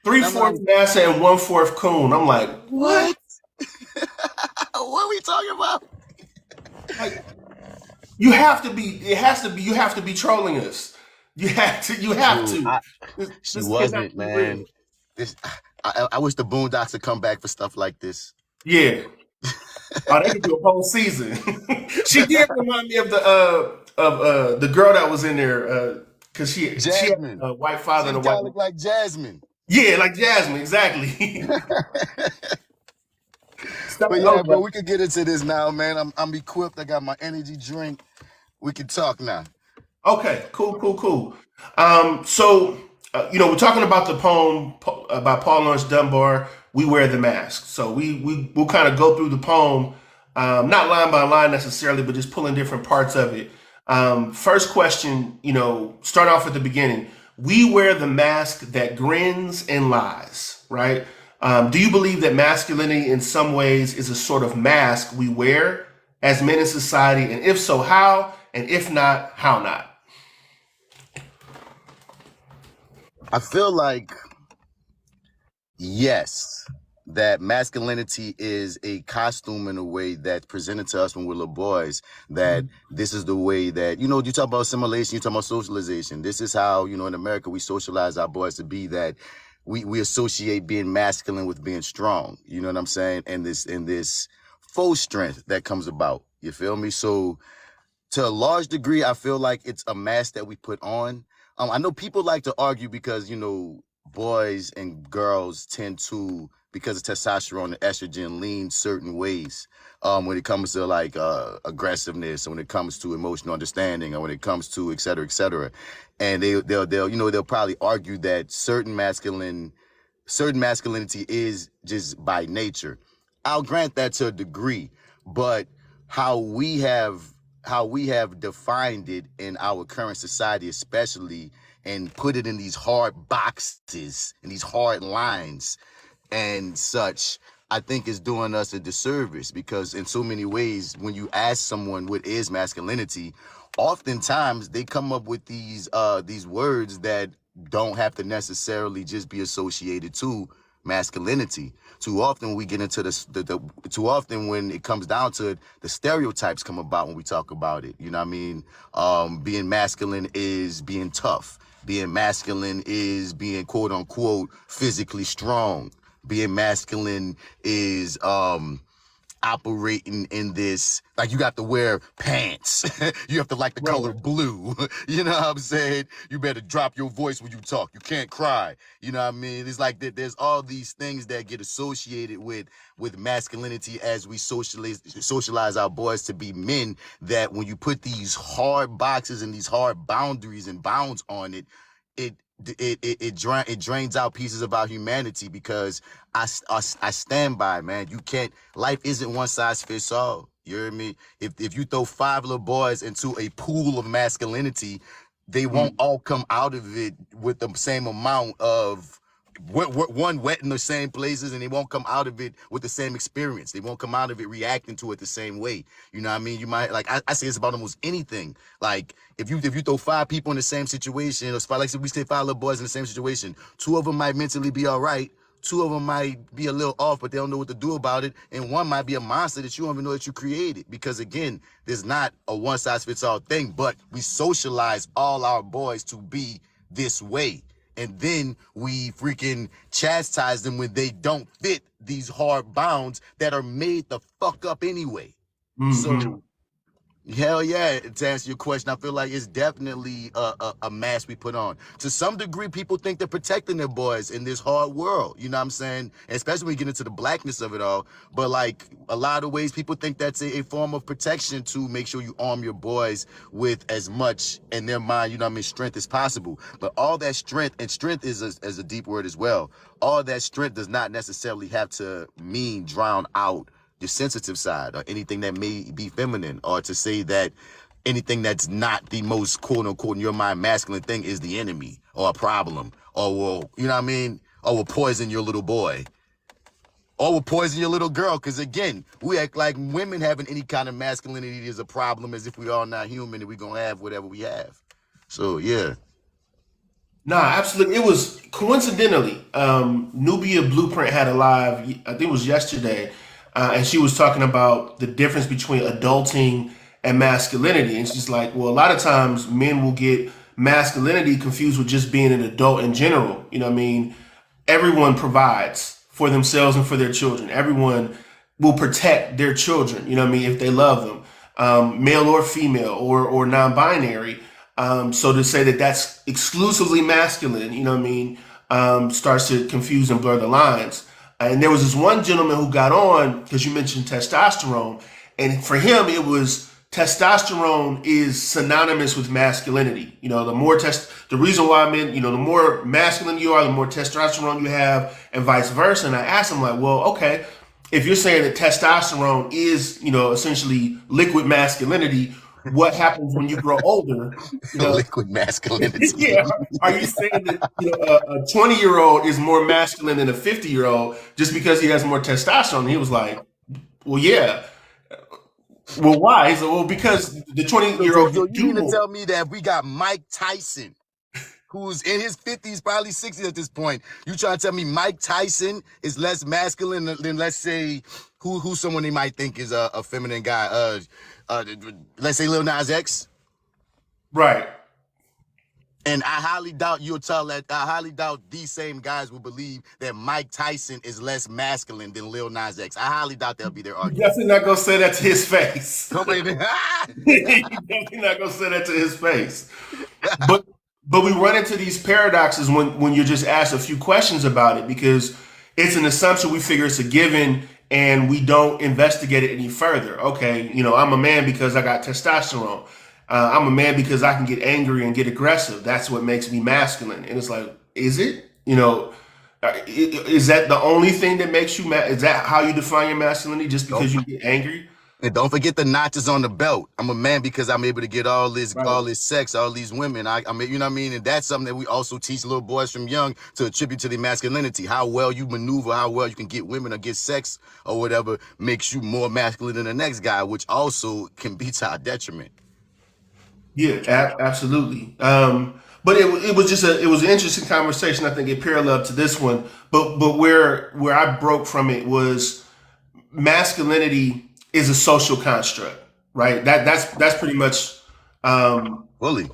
Three And I'm like, fourths massa and one fourth coon. I'm like, what? what? What are we talking about? Like, you have to be. It has to be. You have to be trolling us. You have to. You have Dude, to. she This cannot wasn't, be real. man. This, I wish the Boondocks would come back for stuff like this. Yeah. Oh, they could do a whole season. She did remind me of the girl that was in there because she had Jasmine. a white father She and a kind white of looked like Jasmine. yeah, like Jasmine, exactly. Stop. But Oh, yeah, bro, we could get into this now, man. I'm equipped. I got my energy drink. We can talk now. okay, cool, cool, cool. We're talking about the poem by Paul Laurence Dunbar. We wear the mask. So we'll kind of go through the poem, not line by line necessarily, but just pulling different parts of it. First question, start off at the beginning. We wear the mask that grins and lies, right? Do you believe that masculinity in some ways is a sort of mask we wear as men in society? And if so, how? And if not, how not? I feel like, yes, that masculinity is a costume in a way that's presented to us when we're little boys, that this is the way that, you talk about assimilation, you talk about socialization. This is how, in America, we socialize our boys to be that we associate being masculine with being strong. You know what I'm saying? And this faux strength that comes about. You feel me? So to a large degree, I feel like it's a mask that we put on. I know people like to argue because, boys and girls tend to, because of testosterone and estrogen, lean certain ways when it comes to like aggressiveness, or when it comes to emotional understanding, or when it comes to et cetera, et cetera. And they'll probably argue that certain masculinity is just by nature. I'll grant that to a degree, but how we have defined it in our current society, especially, and put it in these hard boxes and these hard lines and such, I think is doing us a disservice, because in so many ways, when you ask someone what is masculinity, oftentimes they come up with these words that don't have to necessarily just be associated to masculinity. Too often we get into too often when it comes down to it, the stereotypes come about when we talk about it. You know what I mean? Being masculine is being tough. Being masculine is being quote unquote physically strong. Being masculine is operating in this, like, you got to wear pants. You have to like the Right. color blue. You know what I'm saying? You better drop your voice when you talk. You can't cry. You know what I mean? It's like that. There's all these things that get associated with masculinity as we socialize our boys to be men, that when you put these hard boxes and these hard boundaries and bounds on it, it it drains out pieces of our humanity, because I stand by, man. You can't. Life isn't one size fits all. You hear me? If you throw 5 little boys into a pool of masculinity, they won't Mm. all come out of it with the same amount of one wet in the same places, and they won't come out of it with the same experience. They won't come out of it reacting to it the same way. You know what I mean? You might, like, I say it's about almost anything. Like, if you throw 5 people in the same situation, or like we say 5 little boys in the same situation, 2 of them might mentally be all right. 2 of them might be a little off, but they don't know what to do about it. And 1 might be a monster that you don't even know that you created. Because again, there's not a one size fits all thing, but we socialize all our boys to be this way. And then we freaking chastise them when they don't fit these hard bounds that are made the fuck up anyway. Hmm. So hell yeah, to answer your question, I feel like it's definitely a mask we put on. To some degree, people think they're protecting their boys in this hard world. You know what I'm saying? Especially when you get into the blackness of it all. But like, a lot of ways, people think that's a form of protection, to make sure you arm your boys with as much, in their mind, strength as possible. But all that strength, and strength is a deep word as well. All that strength does not necessarily have to mean drown out your sensitive side, or anything that may be feminine, or to say that anything that's not the most quote unquote in your mind masculine thing is the enemy or a problem, or will, you know what I mean, or will poison your little boy, or will poison your little girl. Because again, we act like women having any kind of masculinity is a problem, as if we are not human and we gonna have whatever we have. So yeah. Nah, absolutely. It was coincidentally, Nubia Blueprint had a live, I think it was yesterday, and she was talking about the difference between adulting and masculinity. And she's like, well, a lot of times men will get masculinity confused with just being an adult in general. You know what I mean? Everyone provides for themselves and for their children. Everyone will protect their children, you know what I mean, if they love them, male or female or non-binary. So to say that that's exclusively masculine, you know what I mean, starts to confuse and blur the lines. And there was this one gentleman who got on because you mentioned testosterone, and for him it was testosterone is synonymous with masculinity. You know, the reason why men, you know, the more masculine you are, the more testosterone you have, and vice versa. And I asked him like, well, okay, if you're saying that testosterone is, you know, essentially liquid masculinity, what happens when you grow older? You know, Liquid masculinity. yeah. Are you saying that you know a 20-year-old is more masculine than a 50-year-old just because he has more testosterone? And he was like, well, yeah. Well, why? He said, well, because the So, so, 20-year-old so can you do mean to more. tell me that we got Mike Tyson, who's in his 50s, probably 60s at this point? You trying to tell me Mike Tyson is less masculine than let's say who someone they might think is a feminine guy? Uh, let's say Lil Nas X. Right. And I highly doubt you'll tell that. I highly doubt these same guys will believe that Mike Tyson is less masculine than Lil Nas X. I highly doubt that'll be their You argument. definitely not gonna say that to his face. Nobody. You definitely not gonna say that to his face. But we run into these paradoxes when you're just asked a few questions about it because it's an assumption we figure it's a given and we don't investigate it any further. Okay, you know, I'm a man because I got testosterone. I'm a man because I can get angry and get aggressive. That's what makes me masculine. And it's like, is it? You know, is that the only thing that makes you is that how you define your masculinity? Just because you get angry? And don't forget the notches on the belt. I'm a man because I'm able to get Right. all this sex, all these women. I mean, you know what I mean? And that's something that we also teach little boys from young to attribute to their masculinity. How well you maneuver, how well you can get women or get sex or whatever makes you more masculine than the next guy, which also can be to our detriment. Yeah, absolutely. But it was just it was an interesting conversation. I think it paralleled to this one. But where I broke from it was masculinity is a social construct, right? That's pretty much Fully.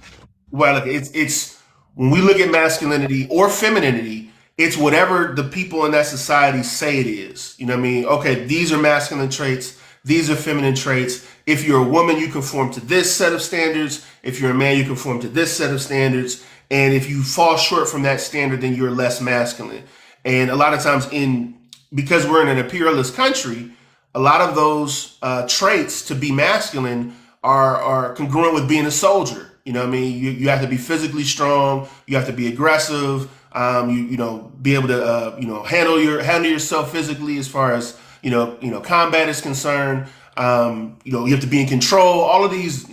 well, like it's when we look at masculinity or femininity, it's whatever the people in that society say it is. You know what I mean? Okay, these are masculine traits, these are feminine traits. If you're a woman, you conform to this set of standards. If you're a man, you conform to this set of standards. And if you fall short from that standard, then you're less masculine. And a lot of times, in because we're in an imperialist country, a lot of those traits to be masculine are congruent with being a soldier. You know what I mean? You have to be physically strong. You have to be aggressive. You know be able to you know handle yourself physically as far as combat is concerned. You know you have to be in control. All of these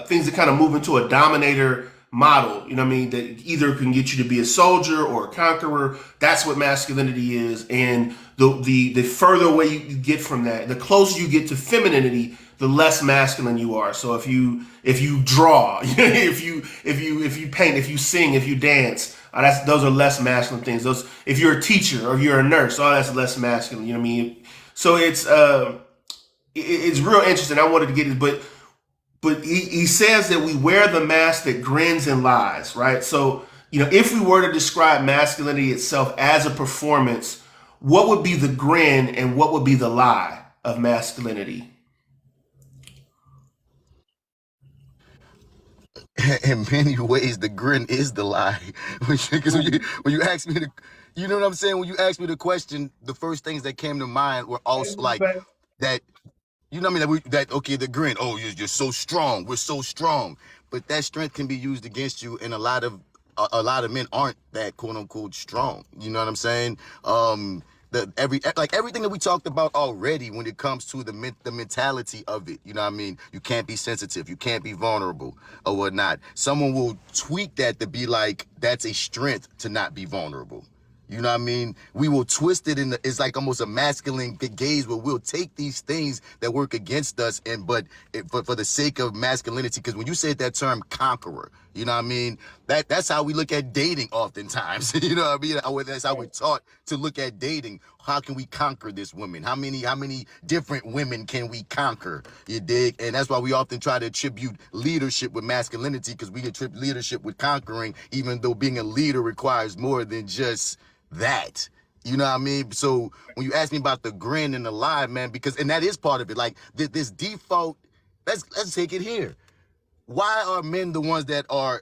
things that kind of move into a dominator model. You know what I mean? That either can get you to be a soldier or a conqueror. That's what masculinity is. And the further away you get from that, the closer you get to femininity, the less masculine you are. So if you draw, if you paint, if you sing, if you dance, those are less masculine things. Those if you're a teacher or if you're a nurse, all that's less masculine. You know what I mean? So it's real interesting. I wanted to get it, but he says that we wear the mask that grins and lies, right? So, you know, if we were to describe masculinity itself as a performance, what would be the grin and what would be the lie of masculinity? In many ways, the grin is the lie. Because when you ask me you know what I'm saying? When you ask me the question, the first things that came to mind were also like that. You know what I mean? That okay, the grin. Oh, you're so strong. We're so strong. But that strength can be used against you, and a lot of men aren't that quote unquote strong. You know what I'm saying? Everything that we talked about already when it comes to the mentality of it. You know what I mean? You can't be sensitive. You can't be vulnerable or whatnot. Someone will tweak that to be like that's a strength to not be vulnerable. You know what I mean? We will twist it it's like almost a masculine gaze where we'll take these things that work against us but for the sake of masculinity, because when you said that term conqueror, You know what I mean? That's how we look at dating oftentimes. You know what I mean? That's how we're taught to look at dating. How can we conquer this woman? How many different women can we conquer? You dig? And that's why we often try to attribute leadership with masculinity, because we attribute leadership with conquering, even though being a leader requires more than just that. You know what I mean? So when you ask me about the grin and the lie, man, and that is part of it. Like this default, let's take it here. Why are men the ones that are,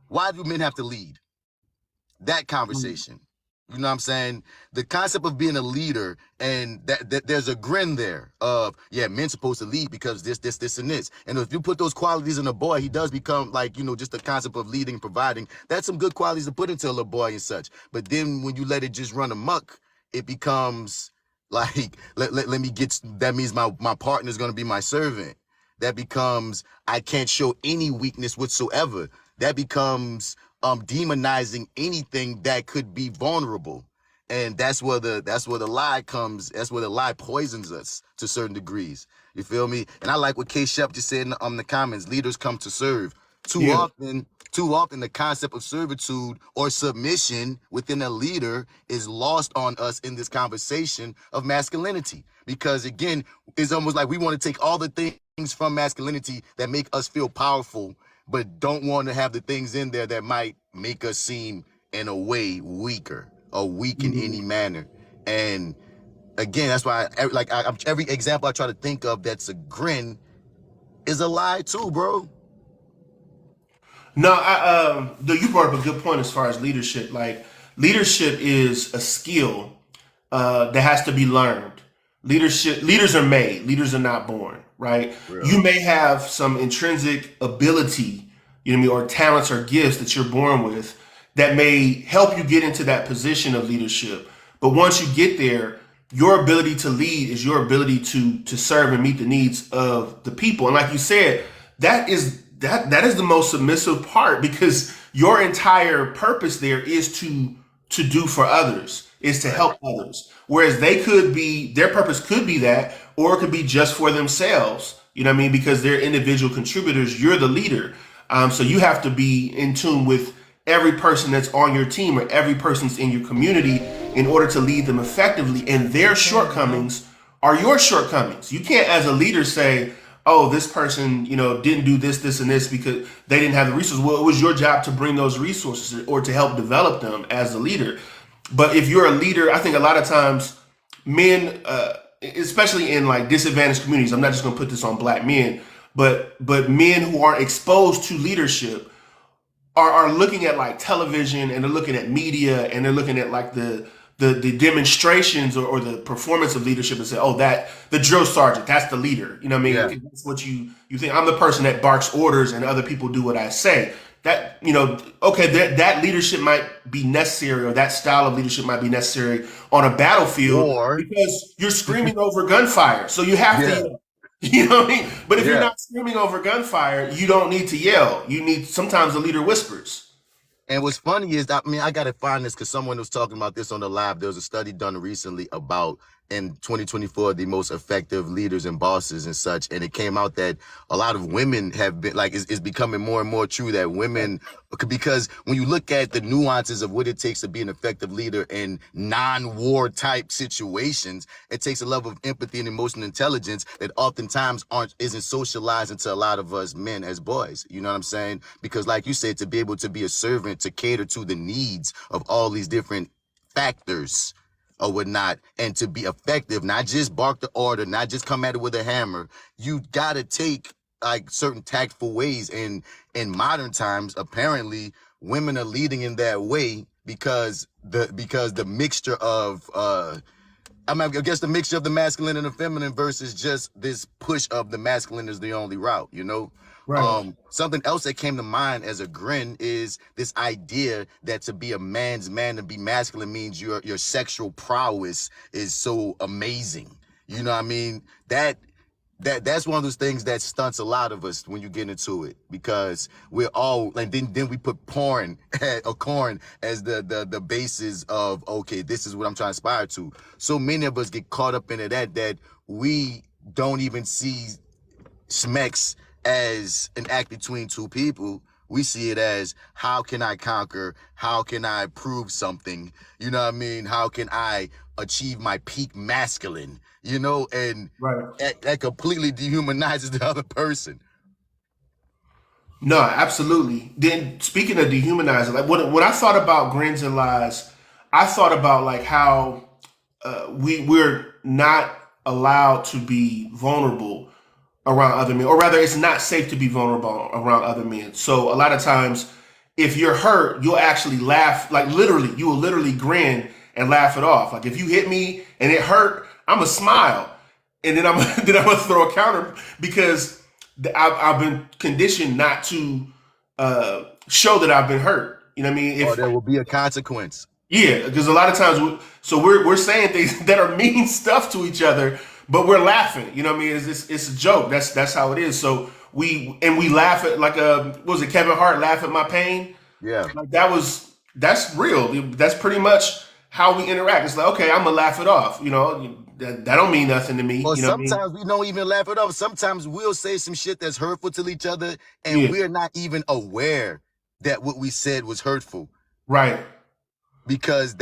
why do men have to lead? That conversation. You know what I'm saying? The concept of being a leader, and that there's a grin there of, yeah, men supposed to lead because this, and this. And if you put those qualities in a boy, he does become like, just the concept of leading, providing. That's some good qualities to put into a little boy and such. But then when you let it just run amok, it becomes like, let me get, that means my partner's going to be my servant. That becomes, I can't show any weakness whatsoever. That becomes demonizing anything that could be vulnerable. And that's where the lie comes. That's where the lie poisons us to certain degrees. You feel me? And I like what K Shep just said in the comments. Leaders come to serve. Too often the concept of servitude or submission within a leader is lost on us in this conversation of masculinity. Because again, it's almost like we want to take all the things from masculinity that make us feel powerful, but don't want to have the things in there that might make us seem in a way weaker or weak in any manner. And again, that's why every example I try to think of that's a grin is a lie too, bro. No, you brought up a good point as far as leadership. Like, leadership is a skill that has to be learned. Leaders are made. Leaders are not born. Right? Real. You may have some intrinsic ability, you know what I mean, or talents or gifts that you're born with that may help you get into that position of leadership. But once you get there, your ability to lead is your ability to serve and meet the needs of the people. And like you said, that is the most submissive part, because your entire purpose there is to do for others, is to help others. Whereas their purpose could be that, or it could be just for themselves. You know what I mean? Because they're individual contributors. You're the leader. So you have to be in tune with every person that's on your team or every person's in your community in order to lead them effectively. And their shortcomings are your shortcomings. You can't, as a leader, say, oh, this person, didn't do this, and this because they didn't have the resources. Well, it was your job to bring those resources or to help develop them as a leader. But if you're a leader, I think a lot of times men, especially in like disadvantaged communities, I'm not just going to put this on black men, but men who aren't exposed to leadership are looking at like television, and they're looking at media, and they're looking at like the demonstrations or the performance of leadership, and say, oh, that the drill sergeant, that's the leader. You know what I mean? Yeah. That's what you think. I'm the person that barks orders and other people do what I say. That, okay, that leadership might be necessary, or that style of leadership might be necessary on a battlefield, Or because you're screaming over gunfire. So you have to yell. You know what I mean? But if you're not screaming over gunfire, you don't need to yell. Sometimes the leader whispers. And what's funny is, I got to find this because someone was talking about this on the live. There was a study done recently about, in 2024, the most effective leaders and bosses and such. And it came out that a lot of women have been, like, it's becoming more and more true that women, because when you look at the nuances of what it takes to be an effective leader in non-war type situations, it takes a level of empathy and emotional intelligence that oftentimes isn't socialized into a lot of us men as boys. You know what I'm saying? Because like you said, to be able to be a servant, to cater to the needs of all these different factors or whatnot, and to be effective, not just bark the order, not just come at it with a hammer. You gotta take like certain tactful ways. And in modern times, apparently, women are leading in that way because the mixture of I guess the mixture of the masculine and the feminine versus just this push of the masculine is the only route, Right. Something else that came to mind as a grin is this idea that to be a man's man, to be masculine, means your sexual prowess is so amazing. You know what I mean? That's one of those things that stunts a lot of us when you get into it, because we're all, and then we put porn or corn as the basis of, okay, this is what I'm trying to aspire to. So many of us get caught up in that we don't even see Smex as an act between two people. We see it as, how can I conquer? How can I prove something? You know what I mean? How can I achieve my peak masculine? You know, and Right. that completely dehumanizes the other person. No, absolutely. Then speaking of dehumanizing, like when I thought about grins and lies, I thought about like how we're not allowed to be vulnerable around other men, or rather, it's not safe to be vulnerable around other men. So a lot of times, if you're hurt, you'll actually laugh, like literally, you will literally grin and laugh it off. Like if you hit me and it hurt, I'm gonna smile, and then I'm then I'm gonna throw a counter because I've been conditioned not to show that I've been hurt. You know what I mean? Or If there will be a consequence. yeah, because a lot of times, we're saying things that are mean stuff to each other, but we're laughing. You know what I mean? It's a joke. That's how it is. So we laugh at like what was it, Kevin Hart, laugh at my pain? Yeah. Like that's real. That's pretty much how we interact. It's like, okay, I'm gonna laugh it off. You know, that don't mean nothing to me. Or You know what I mean? sometimes we don't even laugh it off. Sometimes we'll say some shit that's hurtful to each other, and Yeah, we're not even aware that what we said was hurtful, right. because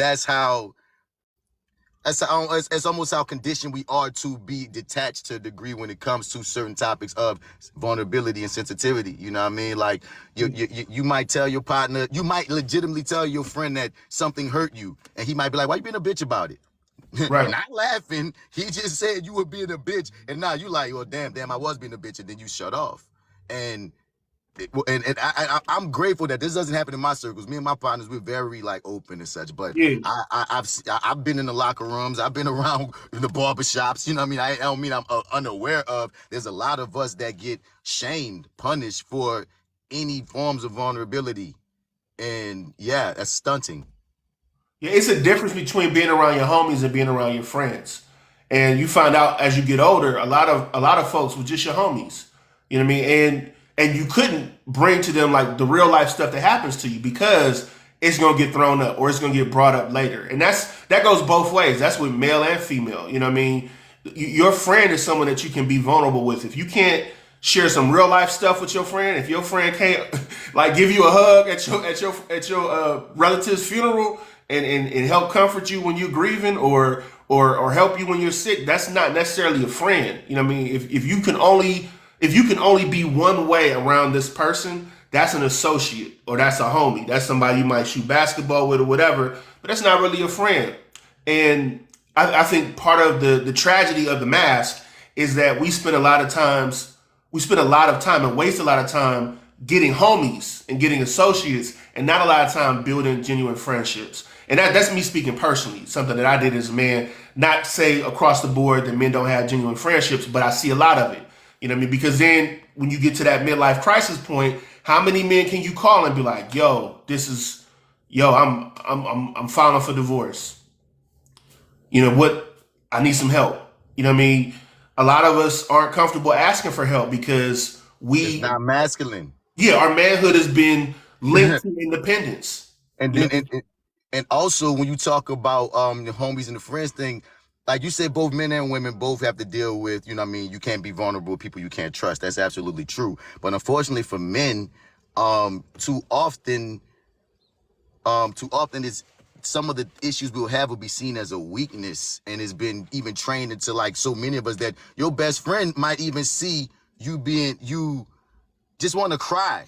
it's almost how conditioned we are to be detached to a degree when it comes to certain topics of vulnerability and sensitivity. You know what I mean? Like you might tell your partner, you might legitimately tell your friend that something hurt you, and he might be like, "Why you being a bitch about it?" Right. Not laughing. He just said you were being a bitch, and now you like, "Oh, damn, I was being a bitch," and then you shut off. And I'm grateful that this doesn't happen in my circles. Me and my partners, we're very like open and such. But Yeah. I've been in the locker rooms. I've been around in the barber shops. You know what I mean? I don't mean I'm unaware of. There's a lot of us that get shamed, punished for any forms of vulnerability, and yeah, that's stunting. Yeah, it's a difference between being around your homies and being around your friends. And you find out as you get older, a lot of folks were just your homies. You know what I mean? And you couldn't bring to them like the real life stuff that happens to you because it's gonna get thrown up or it's gonna get brought up later. And that goes both ways. That's with male and female. You know what I mean? Your friend is someone that you can be vulnerable with. If you can't share some real life stuff with your friend, if your friend can't like give you a hug at your relative's funeral and help comfort you when you're grieving or help you when you're sick, that's not necessarily a friend. You know what I mean? If you can only be one way around this person, that's an associate or that's a homie. That's somebody you might shoot basketball with or whatever, but that's not really a friend. And I think part of the tragedy of the mask is that we spend a lot of time and waste a lot of time getting homies and getting associates and not a lot of time building genuine friendships. And that's me speaking personally, something that I did as a man, not say across the board that men don't have genuine friendships, but I see a lot of it. You know what I mean? Because then when you get to that midlife crisis point, how many men can you call and be like, I'm filing for divorce. You know what? I need some help. You know what I mean? A lot of us aren't comfortable asking for help because It's we, not masculine. yeah, our manhood has been linked to independence. And You then know, and also when you talk about the homies and the friends thing, like you said, both men and women both have to deal with, you know what I mean, you can't be vulnerable with people you can't trust. That's absolutely true. But unfortunately for men, too often it's some of the issues we'll have will be seen as a weakness, and it's been even trained into like so many of us that your best friend might even see you just want to cry,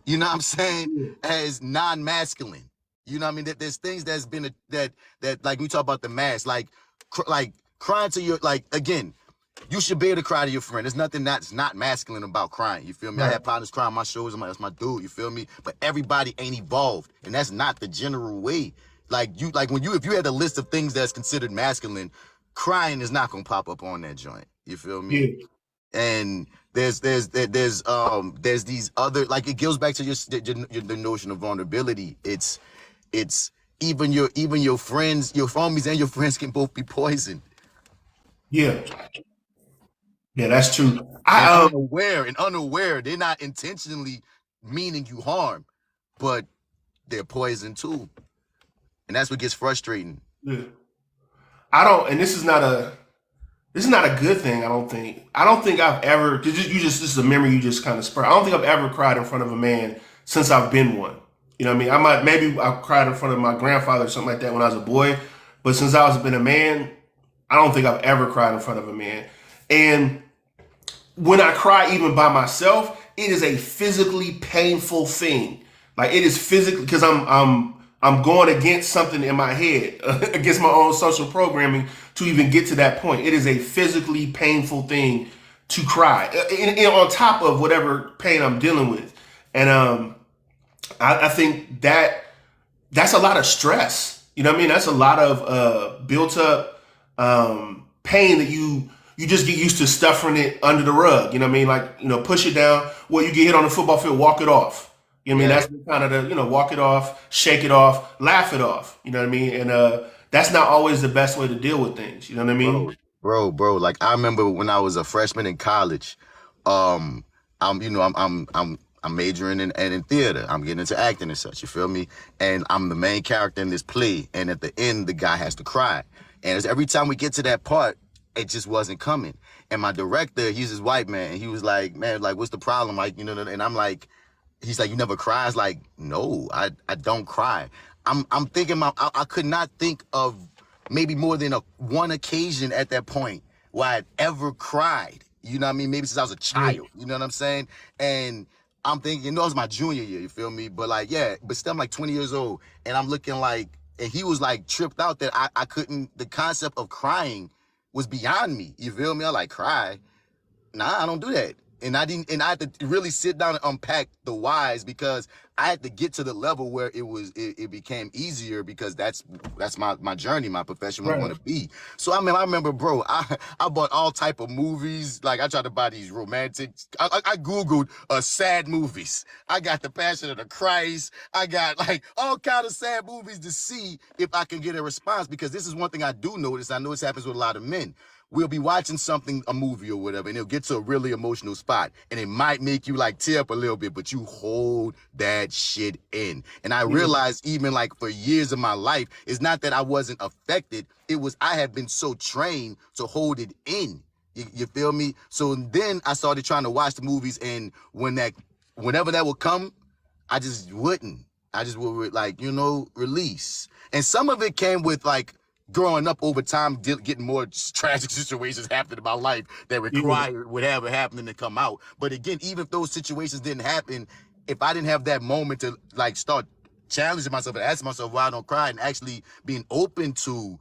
you know what I'm saying, as non-masculine. You know what I mean? That there's things that's been that like we talk about the mask, like like crying to your, like, again, you should be able to cry to your friend. There's nothing that's not masculine about crying. You feel me? I right. had partners cry on my shoulders. I'm like, that's my dude. You feel me? But everybody ain't evolved, and that's not the general way. Like if you had a list of things that's considered masculine, crying is not gonna pop up on that joint. You feel me? Yeah, And there's these other, like, it goes back to the notion of vulnerability. It's even your friends, your homies, and your friends can both be poisoned yeah, yeah. That's true. and I unaware. They're not intentionally meaning you harm, but they're poison too, and that's what gets frustrating. yeah. I don't, and this is not This is not a good thing. I don't think. I don't think I've ever. This is a memory you just kind of spur. I don't think I've ever cried in front of a man since I've been one. You know what I mean? I might maybe I cried in front of my grandfather or something like that when I was a boy, but since I was been a man, I don't think I've ever cried in front of a man. And when I cry even by myself, it is a physically painful thing. Like it is physically because I'm going against something in my head, against my own social programming to even get to that point. It is a physically painful thing to cry, and on top of whatever pain I'm dealing with. And I think that's a lot of stress. You know what I mean? That's a lot of built up pain that you just get used to stuffing it under the rug. You know what I mean? Like, push it down. Well, you get hit on the football field, walk it off. You know what I mean? Yeah, That's kind of the, walk it off, shake it off, laugh it off. You know what I mean? And that's not always the best way to deal with things. You know what I mean? bro, bro. Like I remember when I was a freshman in college, um, I'm majoring in theater. I'm getting into acting and such. You feel me? And I'm the main character in this play. And at the end, the guy has to cry. And every time we get to that part, it just wasn't coming. And my director, he's this white man, and he was like, "Man, like, what's the problem?" Like, and I'm like, he's like, "You never cry?" I was like, "No, I don't cry." I'm thinking I could not think of maybe more than one occasion at that point where I'd ever cried. You know what I mean? Maybe since I was a Yeah. child. You know what I'm saying? And I'm thinking, it was my junior year. You feel me? But like, yeah, but still, I'm like 20 years old, and I'm looking like, and he was like tripped out that I couldn't. The concept of crying was beyond me. You feel me? I like cry. Nah, I don't do that. And I didn't, and I had to really sit down and unpack the whys because I had to get to the level where it became easier because that's my journey, my profession, what I want Right. to be. So I remember, bro, I bought all type of movies. Like I tried to buy these romantic. I googled sad movies. I got The Passion of the Christ. I got like all kind of sad movies to see if I can get a response because this is one thing I do notice. I know this happens with a lot of men. We'll be watching something, a movie or whatever, and it'll get to a really emotional spot. And it might make you like tear up a little bit, but you hold that shit in. And I Yeah. realized even like for years of my life, it's not that I wasn't affected. It was I had been so trained to hold it in. You feel me? So then I started trying to watch the movies, and whenever that would come, I just wouldn't. I just would like, release. And some of it came with like growing up over time, getting more tragic situations happening in my life that Yeah. required whatever happening to come out. But again, even if those situations didn't happen, if I didn't have that moment to like start challenging myself and asking myself why I don't cry and actually being open to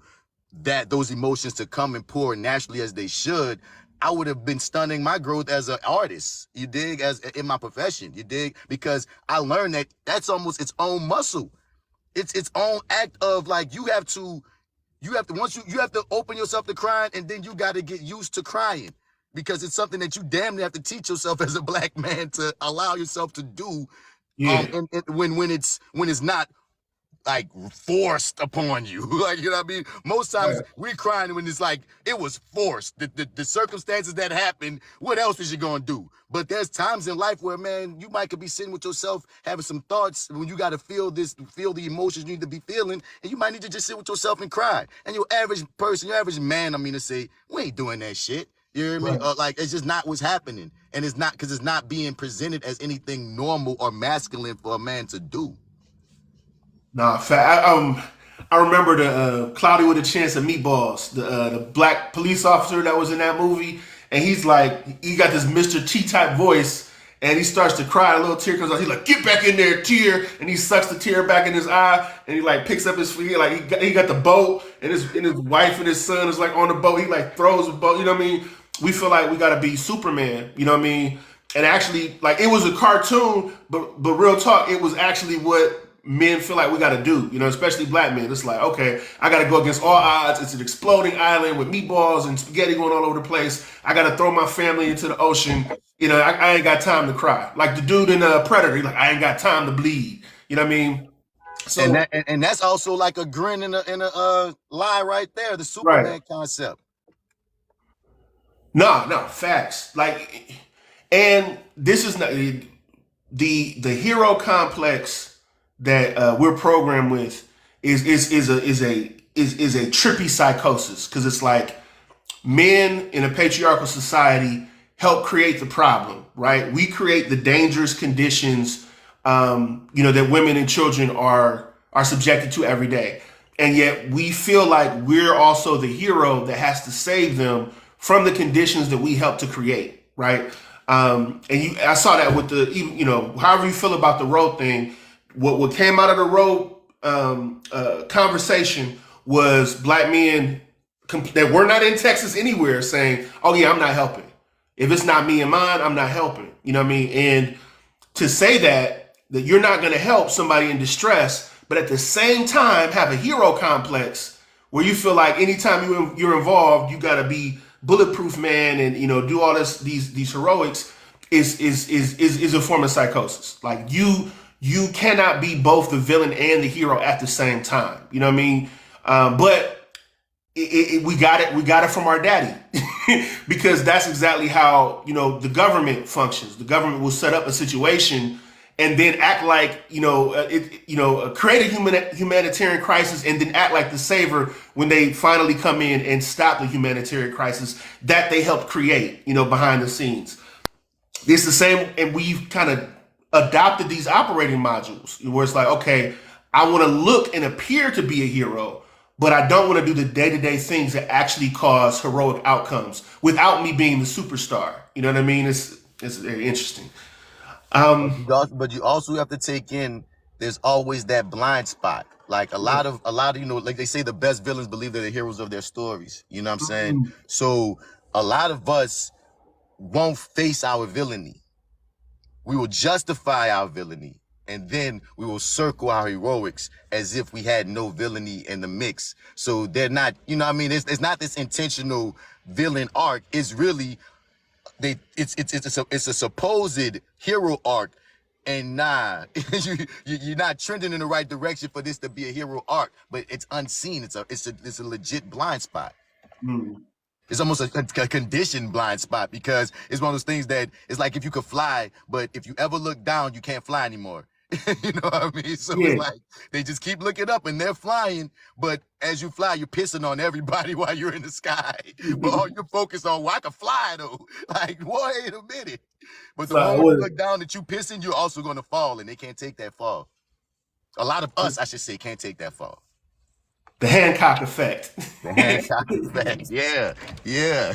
those emotions to come and pour naturally as they should, I would have been stunning my growth as an artist. You dig? As in my profession, you dig? Because I learned that that's almost its own muscle. It's its own act of like you have to open yourself to crying, and then you got to get used to crying because it's something that you damn near have to teach yourself as a black man to allow yourself to do. Yeah. And when it's not like forced upon you. Like, you know what I mean? Most times Right. we crying when it's like it was forced. The circumstances that happened, what else is you gonna do? But there's times in life where, man, you might could be sitting with yourself, having some thoughts when you gotta feel the emotions you need to be feeling, and you might need to just sit with yourself and cry. And your average person, your average man, I mean to say, we ain't doing that shit. You know what I mean? Right. Like it's just not what's happening. And it's not because it's not being presented as anything normal or masculine for a man to do. Nah, I remember the Cloudy with a Chance of Meatballs, the black police officer that was in that movie, and he's like, he got this Mr. T type voice, and he starts to cry, a little tear comes out. He's like, "Get back in there, tear," and he sucks the tear back in his eye, and he like picks up his feet, like he got the boat, and his wife and his son is like on the boat. He like throws the boat. You know what I mean? We feel like we got to be Superman. You know what I mean? And actually, like it was a cartoon, but real talk, it was actually what men feel like we got to do, especially black men. It's like, okay, I got to go against all odds. It's an exploding island with meatballs and spaghetti going all over the place. I got to throw my family into the ocean. I ain't got time to cry. Like the dude in Predator, he's like, I ain't got time to bleed. You know what I mean? And So, and that's also like a grin and a lie right there, the right. Superman concept. No, no, facts. Like, and this is not the hero complex that we're programmed with is a trippy psychosis because it's like men in a patriarchal society help create the problem, right? We create the dangerous conditions, that women and children are subjected to every day, and yet we feel like we're also the hero that has to save them from the conditions that we help to create, right? I saw that with however you feel about the Roe thing. What came out of the Roe conversation was black men that were not in Texas anywhere saying, "Oh yeah, I'm not helping. If it's not me and mine, I'm not helping." You know what I mean? And to say that you're not going to help somebody in distress, but at the same time have a hero complex where you feel like anytime you're involved, you got to be bulletproof man and do all these heroics is a form of psychosis. Like you cannot be both the villain and the hero at the same time. You know what I mean? But we got it from our daddy because that's exactly how the government functions. The government will set up a situation and then act like create a humanitarian crisis and then act like the savior when they finally come in and stop the humanitarian crisis that they helped create behind the scenes. It's the same, and we've kind of adopted these operating modules where it's like, okay, I want to look and appear to be a hero, but I don't want to do the day-to-day things that actually cause heroic outcomes without me being the superstar. You know what I mean? It's very interesting. But you also have to take in, there's always that blind spot. Like a lot of, like they say, the best villains believe they're the heroes of their stories. You know what I'm saying? So a lot of us won't face our villainy. We will justify our villainy, and then we will circle our heroics as if we had no villainy in the mix. So they're not, it's not this intentional villain arc. It's really it's a supposed hero arc, and you're not trending in the right direction for this to be a hero arc, but it's unseen. It's a legit blind spot. It's almost a conditioned blind spot, because it's one of those things that it's like if you could fly, but if you ever look down, you can't fly anymore. You know what I mean? So it's like they just keep looking up and they're flying, but as you fly, you're pissing on everybody while you're in the sky. But all you're focused on, well, I can fly though. Like, wait a minute. But the moment you look down that you pissing, you're also going to fall, and they can't take that fall. A lot of us, I should say, can't take that fall. The Hancock effect. The Hancock effect. Yeah.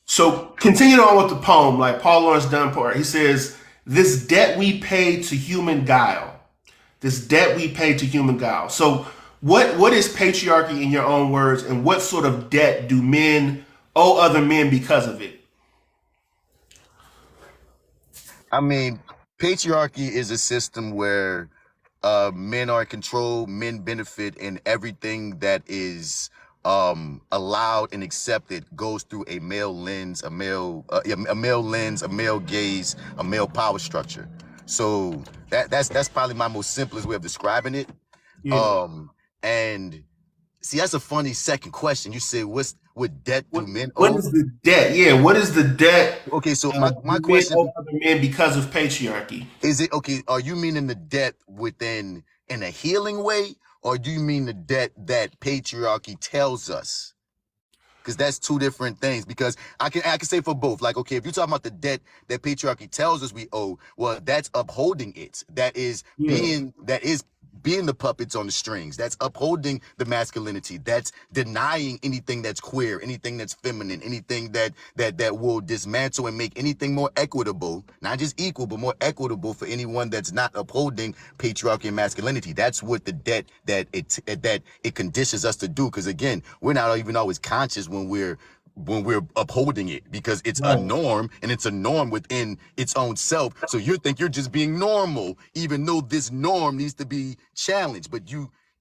So continuing on with the poem, like Paul Laurence Dunbar, he says, "This debt we pay to human guile. This debt we pay to human guile." So what is patriarchy in your own words, and what sort of debt do men owe other men because of it? I mean, patriarchy is a system where men are in control, men benefit, and everything that is allowed and accepted goes through a male lens, a male gaze, a male power structure. So that's probably my most simplest way of describing it. Yeah. And see, that's a funny second question. You say, what debt do men owe? What is the debt? Yeah, what is the debt? Okay, so my do question, men owe other men because of patriarchy? is it, okay, are you meaning the debt in a healing way, or do you mean the debt that patriarchy tells us? Because that's two different things. Because I can say for both. Like, okay, if you're talking about the debt that patriarchy tells us we owe, well, that's upholding it. That is being the puppets on the strings. That's upholding the masculinity. That's denying anything that's queer, anything that's feminine, anything that will dismantle and make anything more equitable, not just equal, but more equitable for anyone that's not upholding patriarchy and masculinity. That's what the debt that it conditions us to do. Because again, we're not even always conscious when we're upholding it, because it's a norm, and it's a norm within its own self. So you think you're just being normal, even though this norm needs to be challenged. But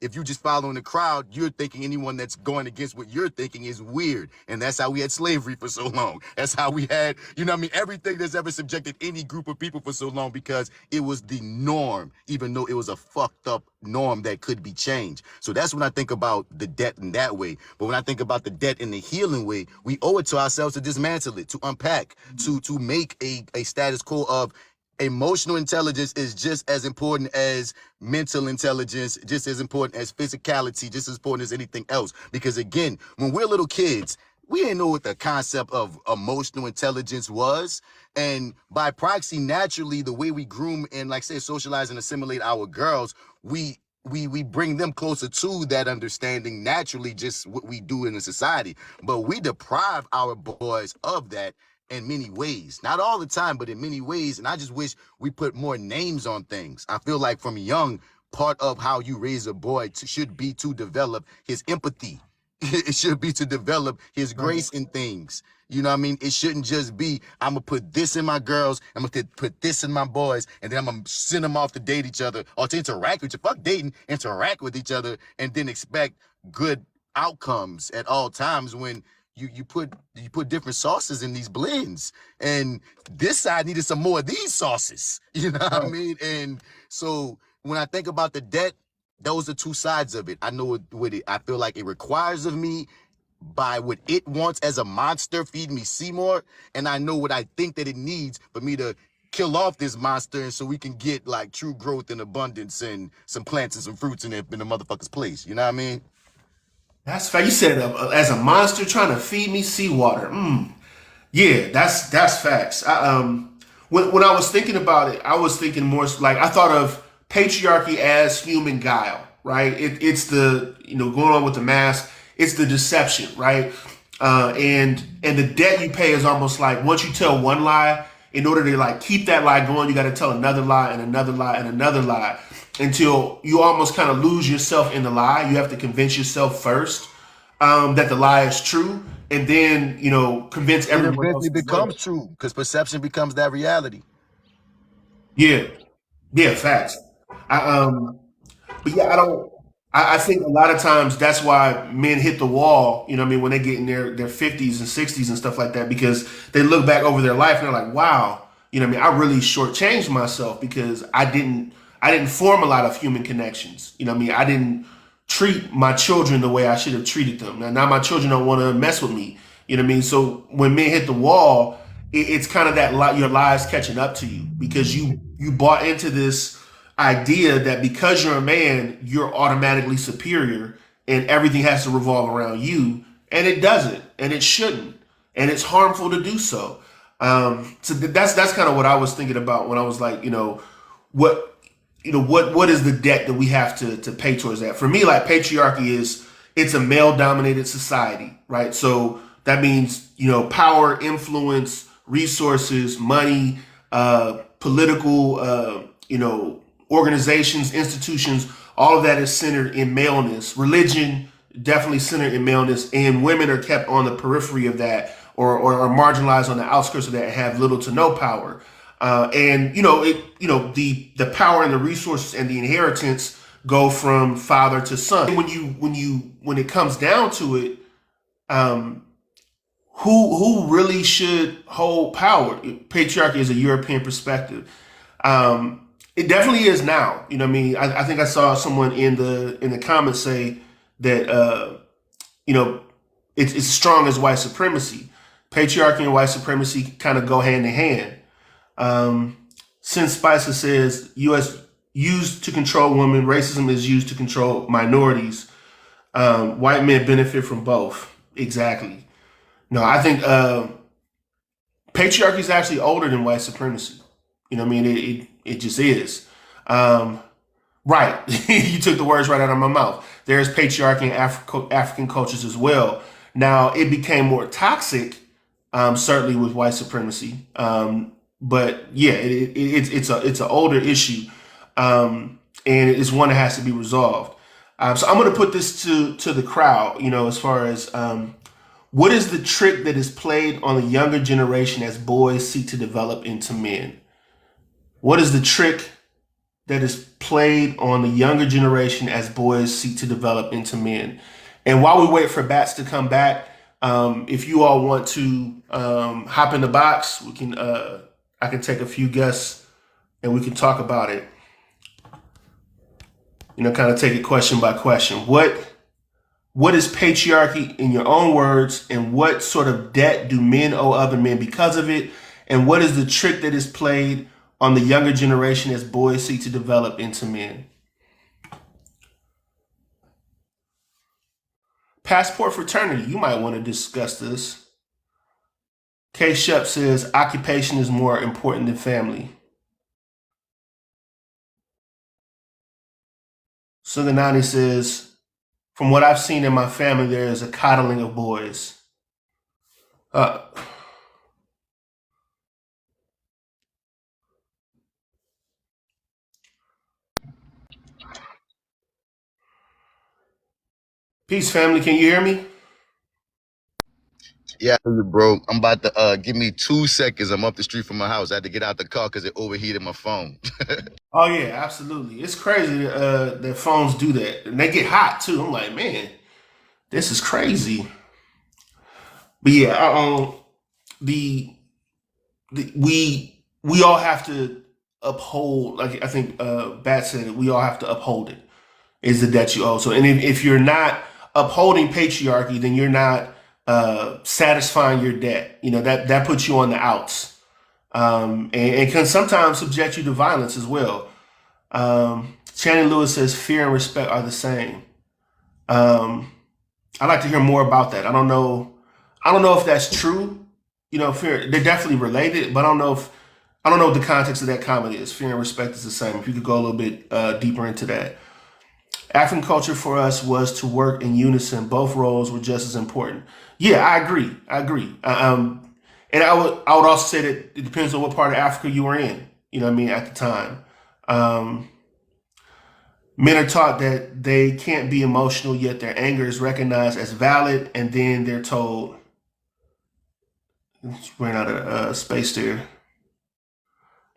if you just following the crowd, you're thinking anyone that's going against what you're thinking is weird. And that's how we had slavery for so long. That's how we had, everything that's ever subjected any group of people for so long, because it was the norm, even though it was a fucked up norm that could be changed. So that's when I think about the debt in that way. But when I think about the debt in the healing way, we owe it to ourselves to dismantle it, to unpack, to make a status quo of emotional intelligence is just as important as mental intelligence, just as important as physicality, just as important as anything else. Because again, when we're little kids, we didn't know what the concept of emotional intelligence was. And by proxy, naturally, the way we groom and, like say, socialize and assimilate our girls, we bring them closer to that understanding naturally, just what we do in a society. But we deprive our boys of that in many ways. Not all the time, but in many ways. And I just wish we put more names on things. I feel like from young, part of how you raise a boy should be to develop his empathy. It should be to develop his grace in things. You know what I mean? It shouldn't just be, I'm going to put this in my girls, I'm going to put this in my boys, and then I'm going to send them off to date each other or to interact with you. Fuck dating, interact with each other, and then expect good outcomes at all times when you put different sauces in these blends. And this side needed some more of these sauces. You know what I mean? And so when I think about the debt, those are two sides of it. I know what I feel like it requires of me by what it wants as a monster, feed me Seymour, and I know what I think that it needs for me to kill off this monster, and so we can get like true growth and abundance and some plants and some fruits in the motherfucker's place. You know what I mean? That's fair. You said as a monster trying to feed me seawater. Yeah, that's facts. When I was thinking about it, I was thinking more like I thought of patriarchy as human guile, right? It's the going on with the mask. It's the deception, right? And the debt you pay is almost like once you tell one lie, in order to like keep that lie going, you got to tell another lie and another lie and another lie until you almost kind of lose yourself in the lie. You have to convince yourself first that the lie is true, and then convince It everyone else eventually as well. becomes true because perception becomes that reality. Yeah, yeah, facts. I But yeah, I don't. I think a lot of times that's why men hit the wall. You know what I mean? When they get in their 50s and 60s and stuff like that, because they look back over their life and they're like, wow, you know what I mean? I really shortchanged myself because I didn't form a lot of human connections. You know what I mean? I didn't treat my children the way I should have treated them. Now my children don't want to mess with me. You know what I mean? So when men hit the wall, it's kind of that your lies catching up to you because you bought into this idea that because you're a man, you're automatically superior and everything has to revolve around you, and it doesn't, and it shouldn't, and it's harmful to do so. So that's kind of what I was thinking about when I was like, what what is the debt that we have to pay towards that? For me, like patriarchy it's a male dominated society, right? So that means power, influence, resources, money, political, organizations, institutions, all of that is centered in maleness. Religion definitely centered in maleness, and women are kept on the periphery of that, or are marginalized on the outskirts of that, and have little to no power. And the power and the resources and the inheritance go from father to son. When it comes down to it, who really should hold power? Patriarchy is a European perspective. It definitely is now. You know what I mean? I think I saw someone in the comments say that it's as strong as white supremacy. Patriarchy and white supremacy kind of go hand in hand. Since Spicer says U.S. used to control women, racism is used to control minorities. White men benefit from both. Exactly. No, I think patriarchy is actually older than white supremacy. You know what I mean? It just is. Right. You took the words right out of my mouth. There's patriarchy in African cultures as well. Now, it became more toxic, certainly with white supremacy. But yeah, it's an older issue, and it's one that has to be resolved. So I'm going to put this to the crowd. As far as what is the trick that is played on the younger generation as boys seek to develop into men? What is the trick that is played on the younger generation as boys seek to develop into men? And while we wait for Bats to come back, if you all want to hop in the box, we can. I can take a few guests and we can talk about it. Kind of take it question by question. What is patriarchy in your own words, and what sort of debt do men owe other men because of it? And what is the trick that is played on the younger generation as boys seek to develop into men? Passport fraternity, you might want to discuss this. K. Shep says occupation is more important than family. Suganani says, from what I've seen in my family, there is a coddling of boys. Uh, Peace, family. Can you hear me? Yeah, bro. I'm about to give me 2 seconds. I'm up the street from my house. I had to get out the car because it overheated my phone. Oh yeah, absolutely. It's crazy that phones do that, and they get hot too. I'm like, man, this is crazy. But yeah, the, we all have to uphold. Like I think Bat said, it, we all have to uphold it. Is the debt you owe. So, and if you're not upholding patriarchy, then you're not satisfying your debt. You know that puts you on the outs, and can sometimes subject you to violence as well. Shannon Lewis says fear and respect are the same. I'd like to hear more about that. I don't know. I don't know if that's true. You know, fear they're definitely related, but I don't know what the context of that comment is. Fear and respect is the same. If you could go a little bit deeper into that. African culture for us was to work in unison. Both roles were just as important. Yeah, I agree. I agree. And I would also say that it depends on what part of Africa you were in. You know what I mean at the time. Um, Men are taught that they can't be emotional, yet their anger is recognized as valid, and then they're told, ran out of space there.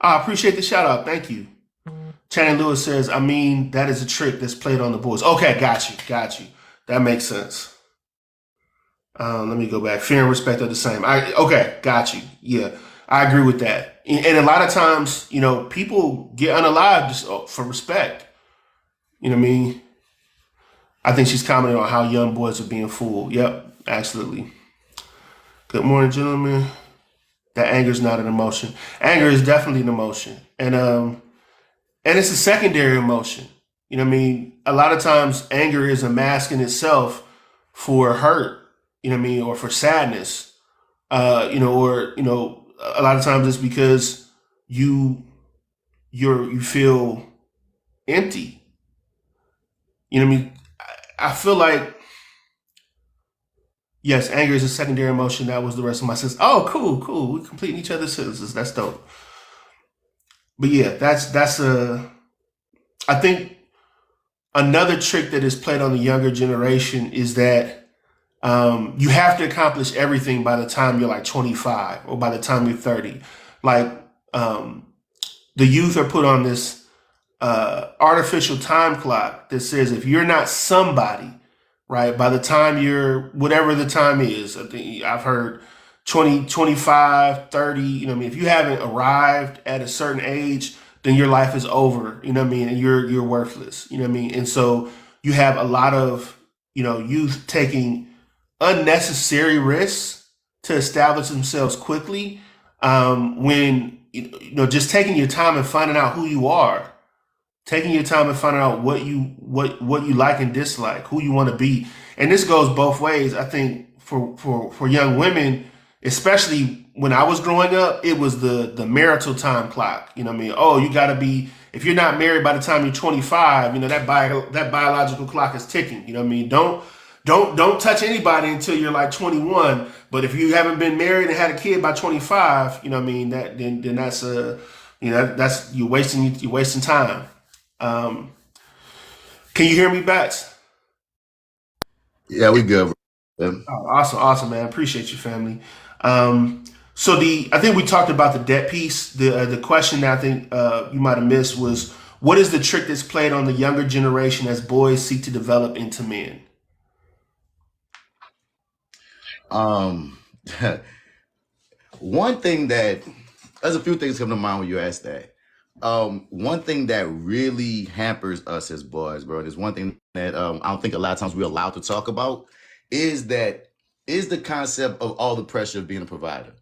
I appreciate the shout out. Thank you. Channing Lewis says, I mean, that is a trick that's played on the boys. Okay, got you. Got you. That makes sense. Let me go back. Fear and respect are the same. Okay, got you. Yeah, I agree with that. And a lot of times, you know, people get unalived just for respect. You know what I mean? I think she's commenting on how young boys are being fooled. Yep, absolutely. Good morning, gentlemen. That anger is not an emotion. Anger is definitely an emotion, and it's a secondary emotion. You know what I mean? A lot of times, anger is a mask in itself for hurt. You know what I mean, or for sadness. Or a lot of times it's because you you feel empty. You know what I mean? I feel like yes, anger is a secondary emotion. That was the rest of my sentences. Oh, cool, cool. We're completing each other's sentences. That's dope. But yeah, that's a. I think another trick that is played on the younger generation is that you have to accomplish everything by the time you're like 25 or by the time you're 30. Like um, the youth are put on this artificial time clock that says if you're not somebody, right, by the time you're whatever the time is, I think I've heard 20, 25, 30, you know what I mean? If you haven't arrived at a certain age, then your life is over, you know what I mean? And you're worthless, you know what I mean? And so you have a lot of, youth taking unnecessary risks to establish themselves quickly when, just taking your time and finding out who you are, taking your time and finding out what you like and dislike, who you want to be. And this goes both ways. I think for young women, especially when I was growing up, it was the marital time clock. You know what I mean? Oh, you got to be, if you're not married by the time you're 25, that biological clock is ticking. You know what I mean? Don't touch anybody until you're like 21. But if you haven't been married and had a kid by 25, you know what I mean, that then that's that's you're wasting time. Um, can you hear me, Bats? Yeah, we good, bro. Oh, awesome, awesome, man. Appreciate you, family. So I think we talked about the debt piece. The question that I think you might have missed was, what is the trick that's played on the younger generation as boys seek to develop into men? Um, one thing that there's a few things come to mind when you ask that. One thing that really hampers us as boys, bro, there's one thing that I don't think a lot of times we're allowed to talk about is the concept of all the pressure of being a provider.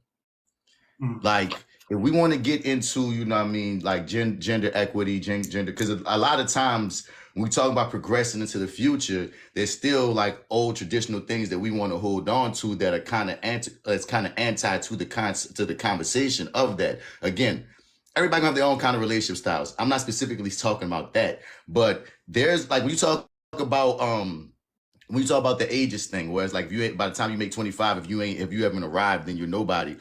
Mm. Like if we want to get into, you know what I mean, like gender equity, gender, because a lot of times when we talk about progressing into the future, there's still like old traditional things that we want to hold on to that are kind of anti to the conversation of that. Again, everybody gonna have their own kind of relationship styles. I'm not specifically talking about that, but there's like about when you talk about the ages thing, whereas like if you ain't by the time you make 25, if you haven't arrived, then you're nobody.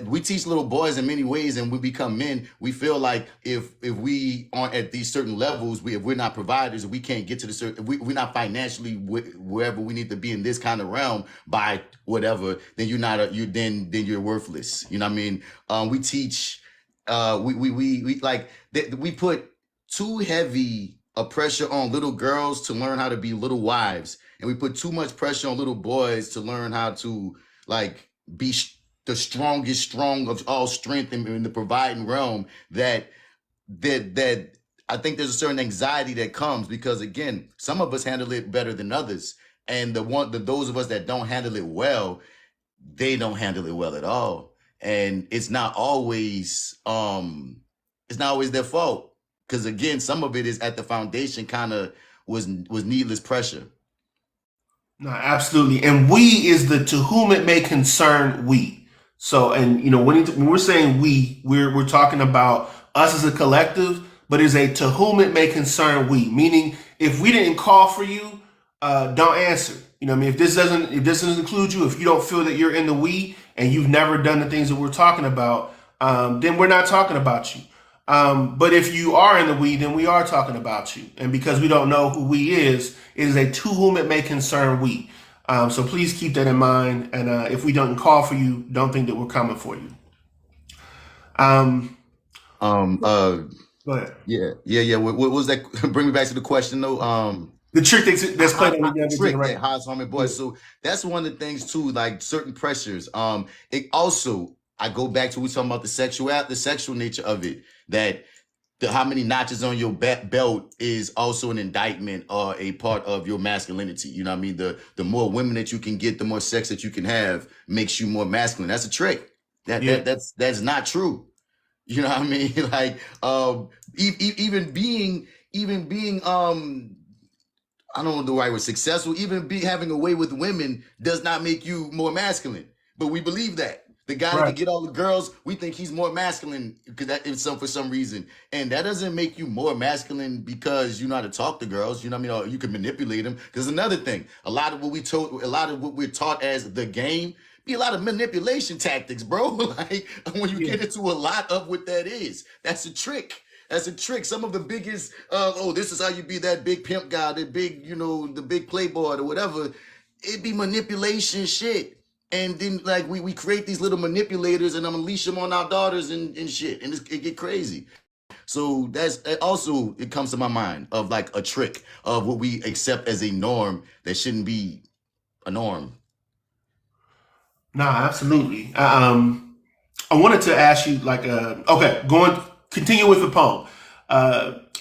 We teach little boys in many ways, and we become men. We feel like if we aren't at these certain levels, if we're not providers, we can't get to the certain. We're not financially wherever we need to be in this kind of realm by whatever. Then you're not then you're worthless. You know what I mean? We teach. We like we put too heavy a pressure on little girls to learn how to be little wives, and we put too much pressure on little boys to learn how to like be the strongest strong of all strength in the providing realm. That I think there's a certain anxiety that comes because again, some of us handle it better than others, and those of us that don't handle it well, they don't handle it well at all, and it's not always their fault because again, some of it is at the foundation kind of was needless pressure. No, absolutely. And we is the to whom it may concern we. So, and when we're saying we're talking about us as a collective, but is a to whom it may concern we. Meaning, if we didn't call for you, don't answer. I mean, if this doesn't include you, if you don't feel that you're in the we and you've never done the things that we're talking about, then we're not talking about you. But if you are in the we, then we are talking about you. And because we don't know who we is, it is a to whom it may concern we. So please keep that in mind. And if we don't call for you, don't think that we're coming for you. Um, Um, uh, Go ahead. yeah. What was that? Bring me back to the question though. The trick that's played on the younger Trick, yeah, generation. how's harming Yeah. boys. So that's one of the things too, like certain pressures. It also I go back to we talking about the sexual nature of it. That how many notches on your belt is also an indictment or a part of your masculinity. You know what I mean? The more women that you can get, the more sex that you can have makes you more masculine. That's a trick. Yeah. That's not true. You know what I mean? Like even being I don't know the right word, successful, even be having a way with women does not make you more masculine. But we believe that. The guy that can Right. get all the girls, we think he's more masculine because that is for some reason. And that doesn't make you more masculine because you know how to talk to girls, you know what I mean? Or you can manipulate them. Because another thing, a lot of what we're taught as the game be a lot of manipulation tactics, bro. Like when you Yeah. get into a lot of what that is, that's a trick. That's a trick. Some of the biggest, oh, this is how you be that big pimp guy, the big, the big playboy or whatever. It be manipulation shit. And then like we create these little manipulators and unleash them on our daughters and shit. And it get crazy. So that's also, it comes to my mind of like a trick of what we accept as a norm that shouldn't be a norm. Nah, absolutely. I wanted to ask you okay, continue with the poem.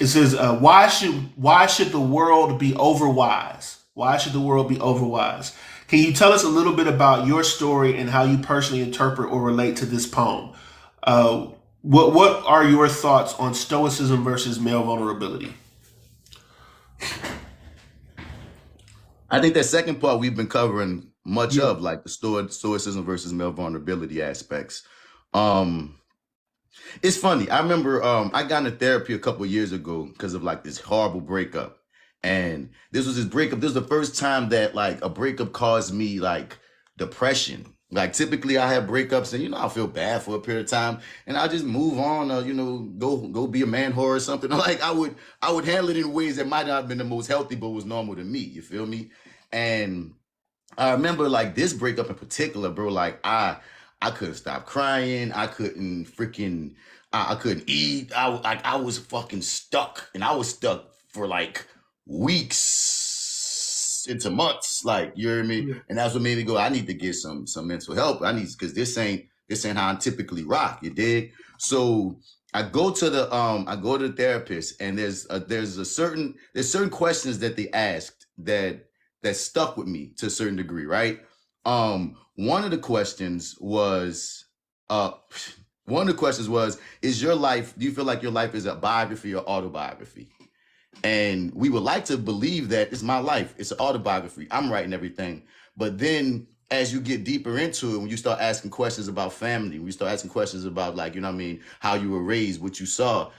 It says, why should the world be overwise? Why should the world be overwise? Can you tell us a little bit about your story and how you personally interpret or relate to this poem? Uh, what are your thoughts on stoicism versus male vulnerability? I think that second part we've been covering much Yeah. of, like the stoicism versus male vulnerability aspects. Um, it's funny. I remember I got into therapy a couple of years ago because of like this horrible breakup. And this breakup. This was the first time that like a breakup caused me like depression. Like typically I have breakups and I feel bad for a period of time and I just move on or go be a man whore or something. Like I would handle it in ways that might not have been the most healthy but was normal to me. You feel me? And I remember like this breakup in particular, bro. Like I couldn't stop crying. I couldn't freaking I couldn't eat. I was fucking stuck, and I was stuck for like weeks into months. Like you hear me, Yeah. and that's what made me go. I need to get some mental help. I need because this ain't how I typically rock. You dig? So I go to the therapist, and there's certain questions that they asked that stuck with me to a certain degree, right? One of the questions was, uh, one of the questions was, is your life, do you feel like your life is a biography or autobiography? And we would like to believe that it's my life. It's an autobiography. I'm writing everything. But then as you get deeper into it, when you start asking questions about family, when you start asking questions about, like, you know what I mean, how you were raised, what you saw,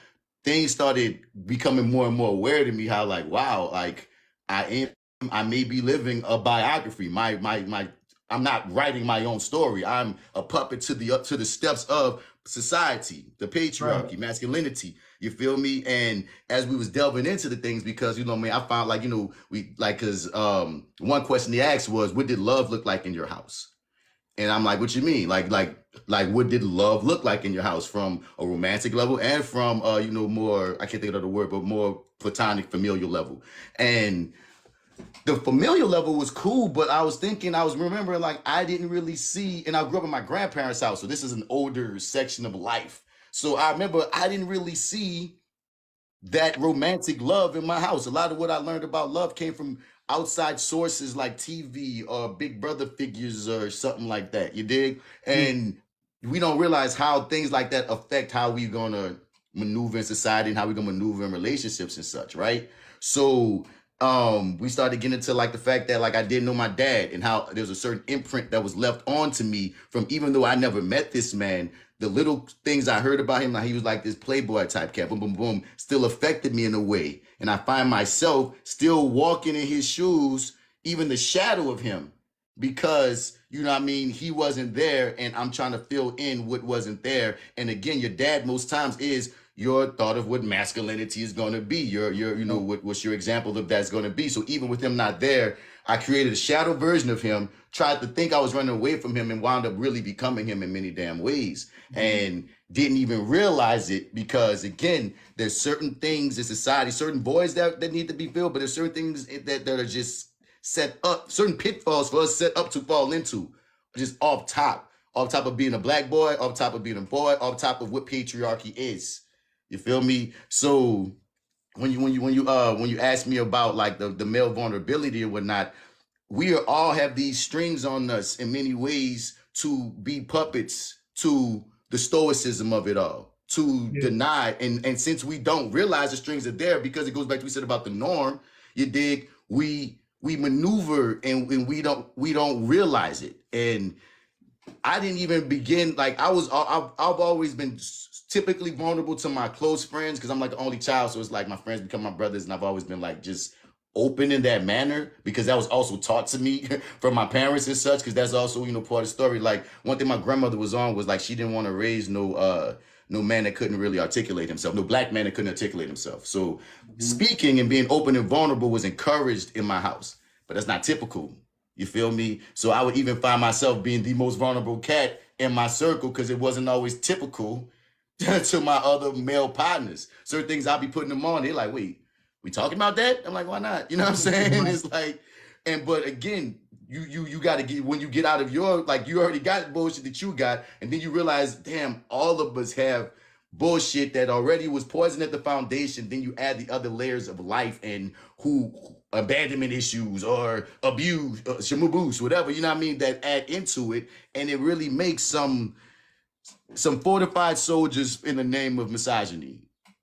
things started becoming more and more aware to me, how like, wow, like I may be living a biography. My I'm not writing my own story. I'm a puppet to the steps of society, the Right. patriarchy, masculinity. You feel me? And as we was delving into the things, because you know, I found, like, you know, we like, because one question they asked was, what did love look like in your house? And I'm like, what you mean? Like what did love look like in your house, from a romantic level and from you know, more, I can't think of the word, but more platonic familial level. And the familial level was cool, but I was thinking, I was remembering, like, I didn't really see, and I grew up in my grandparents' house, so this is an older section of life. So I remember I didn't really see that romantic love in my house. A lot of what I learned about love came from outside sources like TV or Big Brother figures or something like that. You dig? Yeah. And we don't realize how things like that affect how we're gonna maneuver in society and how we're gonna maneuver in relationships and such, right? So we started getting into, like, the fact that, like, I didn't know my dad, and how there's a certain imprint that was left onto me from, even though I never met this man, the little things I heard about him, like he was like this playboy type cat, boom, boom, boom, still affected me in a way. And I find myself still walking in his shoes, even the shadow of him, because, you know what I mean, he wasn't there, and I'm trying to fill in what wasn't there. And again, your dad most times is your thought of what masculinity is going to be, your you know, what's your example of that's going to be. So even with him not there, I created a shadow version of him, tried to think I was running away from him, and wound up really becoming him in many damn ways, and didn't even realize it, because again, there's certain things in society, certain voids that need to be filled, but there's certain things that are just set up, certain pitfalls for us set up to fall into, just off top of being a black boy, off top of being a boy, off top of what patriarchy is. You feel me? So when you ask me about, like, the male vulnerability or whatnot, we all have these strings on us in many ways to be puppets to the stoicism of it all, to Yeah. deny. And since we don't realize the strings are there, because it goes back to what we said about the norm, you dig, we maneuver, and we don't realize it. And I didn't even begin, like, I've always been typically vulnerable to my close friends, because I'm like the only child, so it's like my friends become my brothers, and I've always been, like, just open in that manner, because that was also taught to me from my parents and such, because that's also, you know, part of the story. Like, one thing my grandmother was on was, like, she didn't want to raise no man that couldn't really articulate himself, no black man that couldn't articulate himself. So Mhm. speaking and being open and vulnerable was encouraged in my house, but that's not typical. You feel me? So I would even find myself being the most vulnerable cat in my circle, because it wasn't always typical to my other male partners. Certain things I'll be putting them on, they're like, wait, we talking about that? I'm like, why not? You know what I'm saying? Right. It's like, and but again, you got to get, when you get out of your, like, you already got bullshit that you got, and then you realize, damn, all of us have bullshit that already was poison at the foundation. Then you add the other layers of life, and who abandonment issues or abuse, shamaboos, whatever, you know what I mean, that add into it, and it really makes some fortified soldiers in the name of misogyny,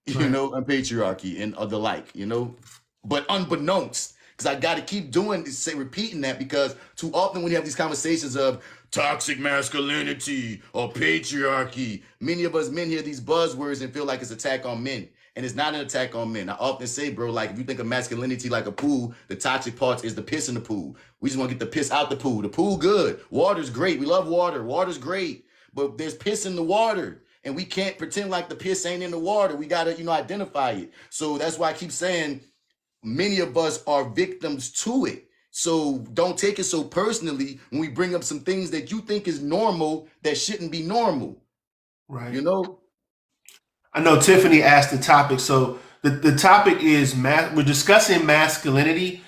you Right. know, and patriarchy and the like, you know, but unbeknownst, because I got to keep doing, say, repeating that, because too often when you have these conversations of toxic masculinity or patriarchy, many of us men hear these buzzwords and feel like it's an attack on men. And it's not an attack on men. I often say, bro, like, if you think of masculinity like a pool, the toxic parts is the piss in the pool. We just want to get the piss out the pool. The pool good. Water's great. We love water. Water's great. But there's piss in the water. And we can't pretend like the piss ain't in the water. We gotta, you know, identify it. So that's why I keep saying many of us are victims to it. So don't take it so personally when we bring up some things that you think is normal that shouldn't be normal. Right. You know? I know Tiffany asked the topic. So the topic is we're discussing masculinity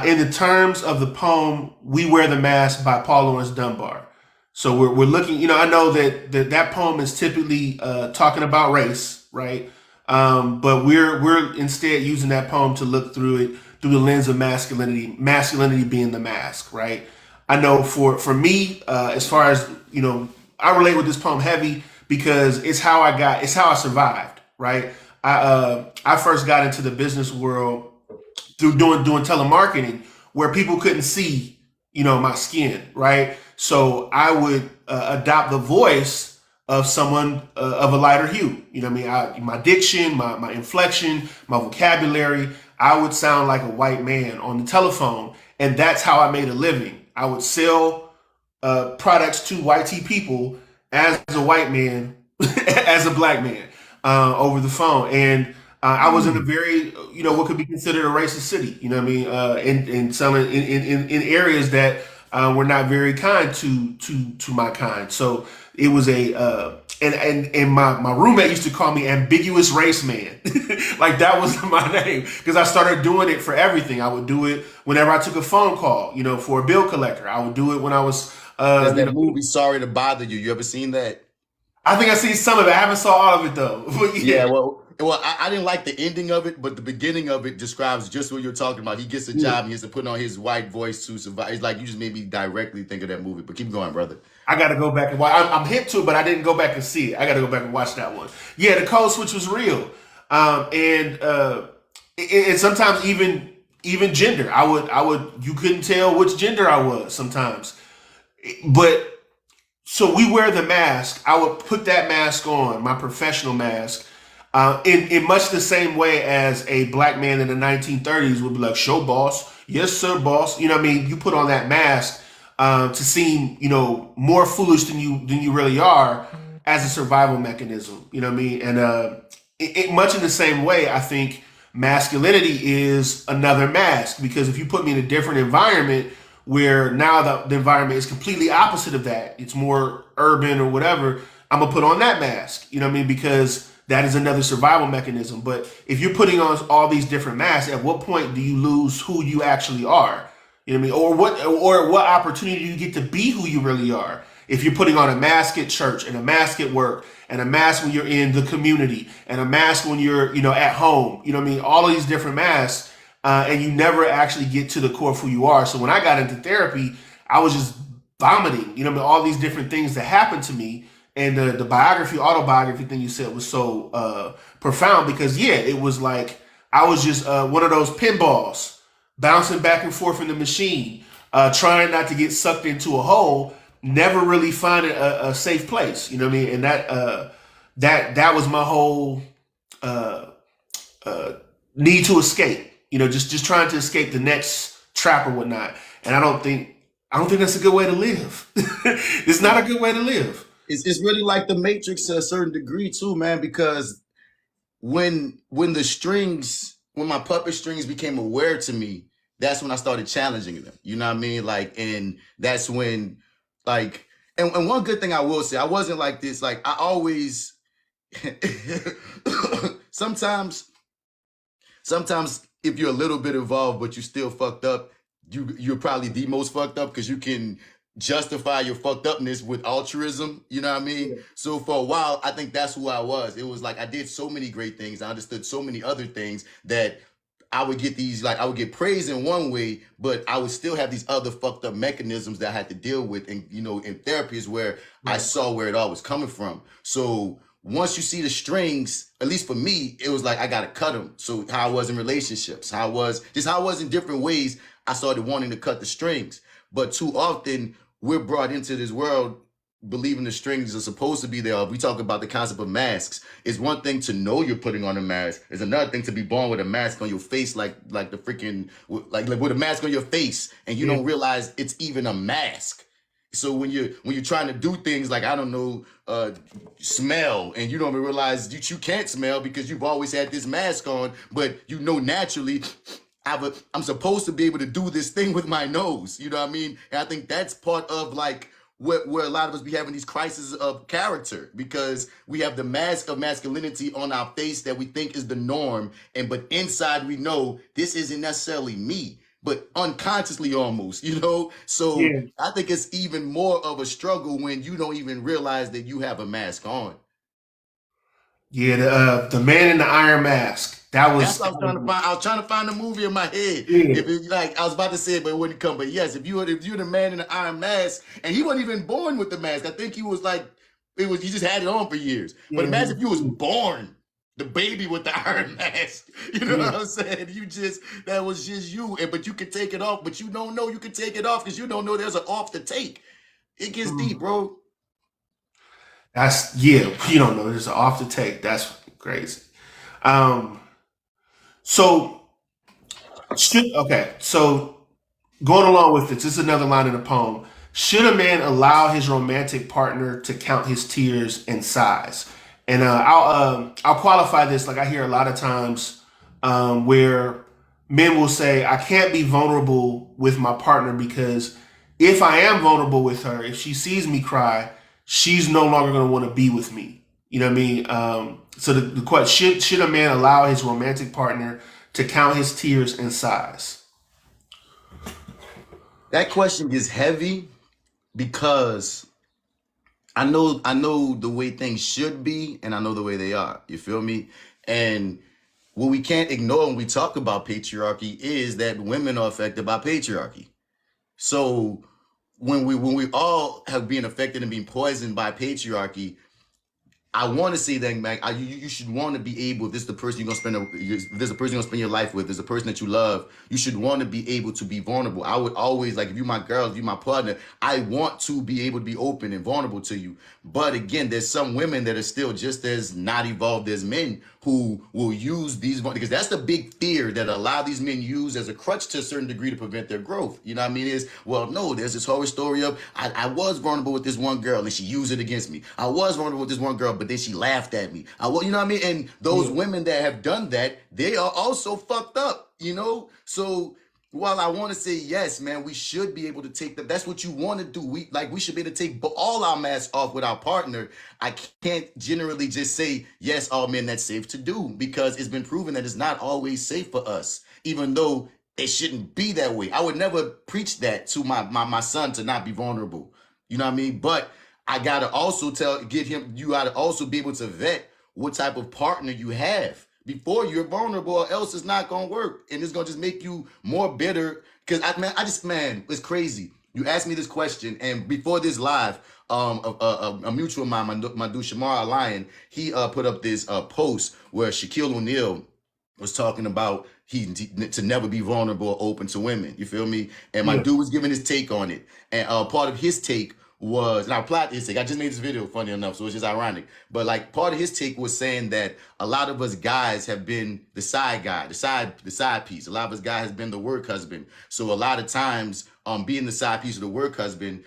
in the terms of the poem "We Wear the Mask" by Paul Laurence Dunbar. So we're looking. You know, I know that poem is typically talking about race, right? But we're instead using that poem to look through it through the lens of masculinity. Masculinity being the mask, right? I know for me, as far as, you know, I relate with this poem heavy because it's how I survived, right? I first got into the business world through doing telemarketing where people couldn't see, my skin, right? So I would adopt the voice of someone of a lighter hue. You know what I mean? My diction, my inflection, my vocabulary, I would sound like a white man on the telephone. And that's how I made a living. I would sell products to white people as a white man, as a black man, over the phone. And I was in a very, what could be considered a racist city, you know what I mean? And selling in areas that were not very kind to my kind. So it was and my roommate used to call me ambiguous race man. Like that was my name because I started doing it for everything. I would do it whenever I took a phone call, for a bill collector. I would do it when I was, There's that movie Sorry to Bother You. You ever seen that? I think I seen some of it. I haven't saw all of it though. But Yeah, I didn't like the ending of it, but the beginning of it describes just what you're talking about. He gets a job, and he has to put on his white voice to survive. It's like you just made me directly think of that movie. But keep going, brother. I got to go back and watch. I'm hip to it, but I didn't go back and see it. I got to go back and watch that one. Yeah, the code switch was real, and sometimes even gender. You couldn't tell which gender I was sometimes, but so we wear the mask. I would put that mask on, my professional mask, in much the same way as a black man in the 1930s would be like, "Show boss, yes sir, boss." You know what I mean? You put on that mask to seem, more foolish than you really are as a survival mechanism. You know what I mean? And much in the same way, I think masculinity is another mask because if you put me in a different environment where now the environment is completely opposite of that, it's more urban or whatever, I'm gonna put on that mask. You know what I mean? Because that is another survival mechanism. But if you're putting on all these different masks, at what point do you lose who you actually are? You know what I mean? Or what opportunity do you get to be who you really are? If you're putting on a mask at church and a mask at work and a mask when you're in the community and a mask when you're, at home, you know what I mean? All of these different masks, and you never actually get to the core of who you are. So when I got into therapy, I was just vomiting, you know what I mean? All these different things that happened to me. And the autobiography thing you said was so profound because, yeah, it was like I was just one of those pinballs bouncing back and forth in the machine, trying not to get sucked into a hole, never really finding a safe place. You know what I mean? And that was my whole need to escape. Just trying to escape the next trap or whatnot. And I don't think that's a good way to live. It's not a good way to live. It's really like the Matrix to a certain degree too, man. Because when my puppet strings became aware to me, that's when I started challenging them. You know what I mean? Like, and that's when, like, and one good thing I will say, I wasn't like this. Like, I always, sometimes if you're a little bit involved, but you still fucked up, you're probably the most fucked up because you can justify your fucked upness with altruism. You know what I mean? Yeah. So for a while, I think that's who I was. It was like I did so many great things. I understood so many other things that I would get I would get praise in one way, but I would still have these other fucked up mechanisms that I had to deal with. And, in therapy is where I saw where it all was coming from. So once you see the strings, at least for me, it was like, I got to cut them. So how I was in relationships, how I was in different ways, I started wanting to cut the strings. But too often we're brought into this world believing the strings are supposed to be there. We talk about the concept of masks. It's one thing to know you're putting on a mask. It's another thing to be born with a mask on your face, like the freaking, like with a mask on your face, and you don't realize it's even a mask. So when you're trying to do things like, I don't know, smell, and you don't even realize you can't smell because you've always had this mask on, but naturally, I'm supposed to be able to do this thing with my nose. You know what I mean? And I think that's part of like where a lot of us be having these crises of character because we have the mask of masculinity on our face that we think is the norm. But inside we know this isn't necessarily me, but unconsciously almost, So yeah. I think it's even more of a struggle when you don't even realize that you have a mask on. Yeah, the Man in the Iron Mask. That's what I was trying to find. I was trying to find the movie in my head. Yeah. If it, like I was about to say it, but it wouldn't come. But yes, if you're the Man in the Iron Mask, and he wasn't even born with the mask. I think he was like It was, you just had it on for years. But imagine if you was born the baby with the iron mask. You know what I'm saying? You just, that was just you. And but you can take it off, but you don't know you can take it off because you don't know there's an off to take. It gets deep, bro. That's yeah. You don't know. There's an off to take. That's crazy. Um. So okay. So going along with this is another line in the poem. Should a man allow his romantic partner to count his tears and sighs? And I'll qualify this. Like I hear a lot of times where men will say, "I can't be vulnerable with my partner because if I am vulnerable with her, if she sees me cry, she's no longer going to want to be with me." You know what I mean? So the question: should a man allow his romantic partner to count his tears and sighs? That question gets heavy because I know the way things should be, and I know the way they are. You feel me? And what we can't ignore when we talk about patriarchy is that women are affected by patriarchy. So when we all have been affected and being poisoned by patriarchy, I want to say that, Mac, you should want to be able. If this is the person you're gonna if this is the person you're gonna spend your life with. There's a person that you love. You should want to be able to be vulnerable. I would always like if you my girl, if you my partner. I want to be able to be open and vulnerable to you. But again, there's some women that are still just as not evolved as men who will use these because that's the big fear that a lot of these men use as a crutch to a certain degree to prevent their growth. You know what I mean? Is well, no, there's this horror story of I was vulnerable with this one girl and she used it against me. I was vulnerable with this one girl, but then she laughed at me. You know what I mean? And those women that have done that, they are also fucked up, you know? So while I want to say yes, man, we should be able to take that. That's what you want to do. We should be able to take all our masks off with our partner. I can't generally just say yes, all men that's safe to do because it's been proven that it's not always safe for us, even though it shouldn't be that way. I would never preach that to my son to not be vulnerable. You know what I mean? But I gotta also you gotta also be able to vet what type of partner you have before you're vulnerable, or else it's not gonna work, and it's gonna just make you more bitter. Because man, it's crazy. You asked me this question, and before this live, a mutual of mine, my dude Shamar Lion, he put up this post where Shaquille O'Neal was talking about to never be vulnerable or open to women. You feel me? And my dude was giving his take on it, and part of his take was, and I applied his take. I just made this video, funny enough, so it's just ironic. But like part of his take was saying that a lot of us guys have been the side guy, the side piece. A lot of us guys has been the work husband. So a lot of times, being the side piece of the work husband,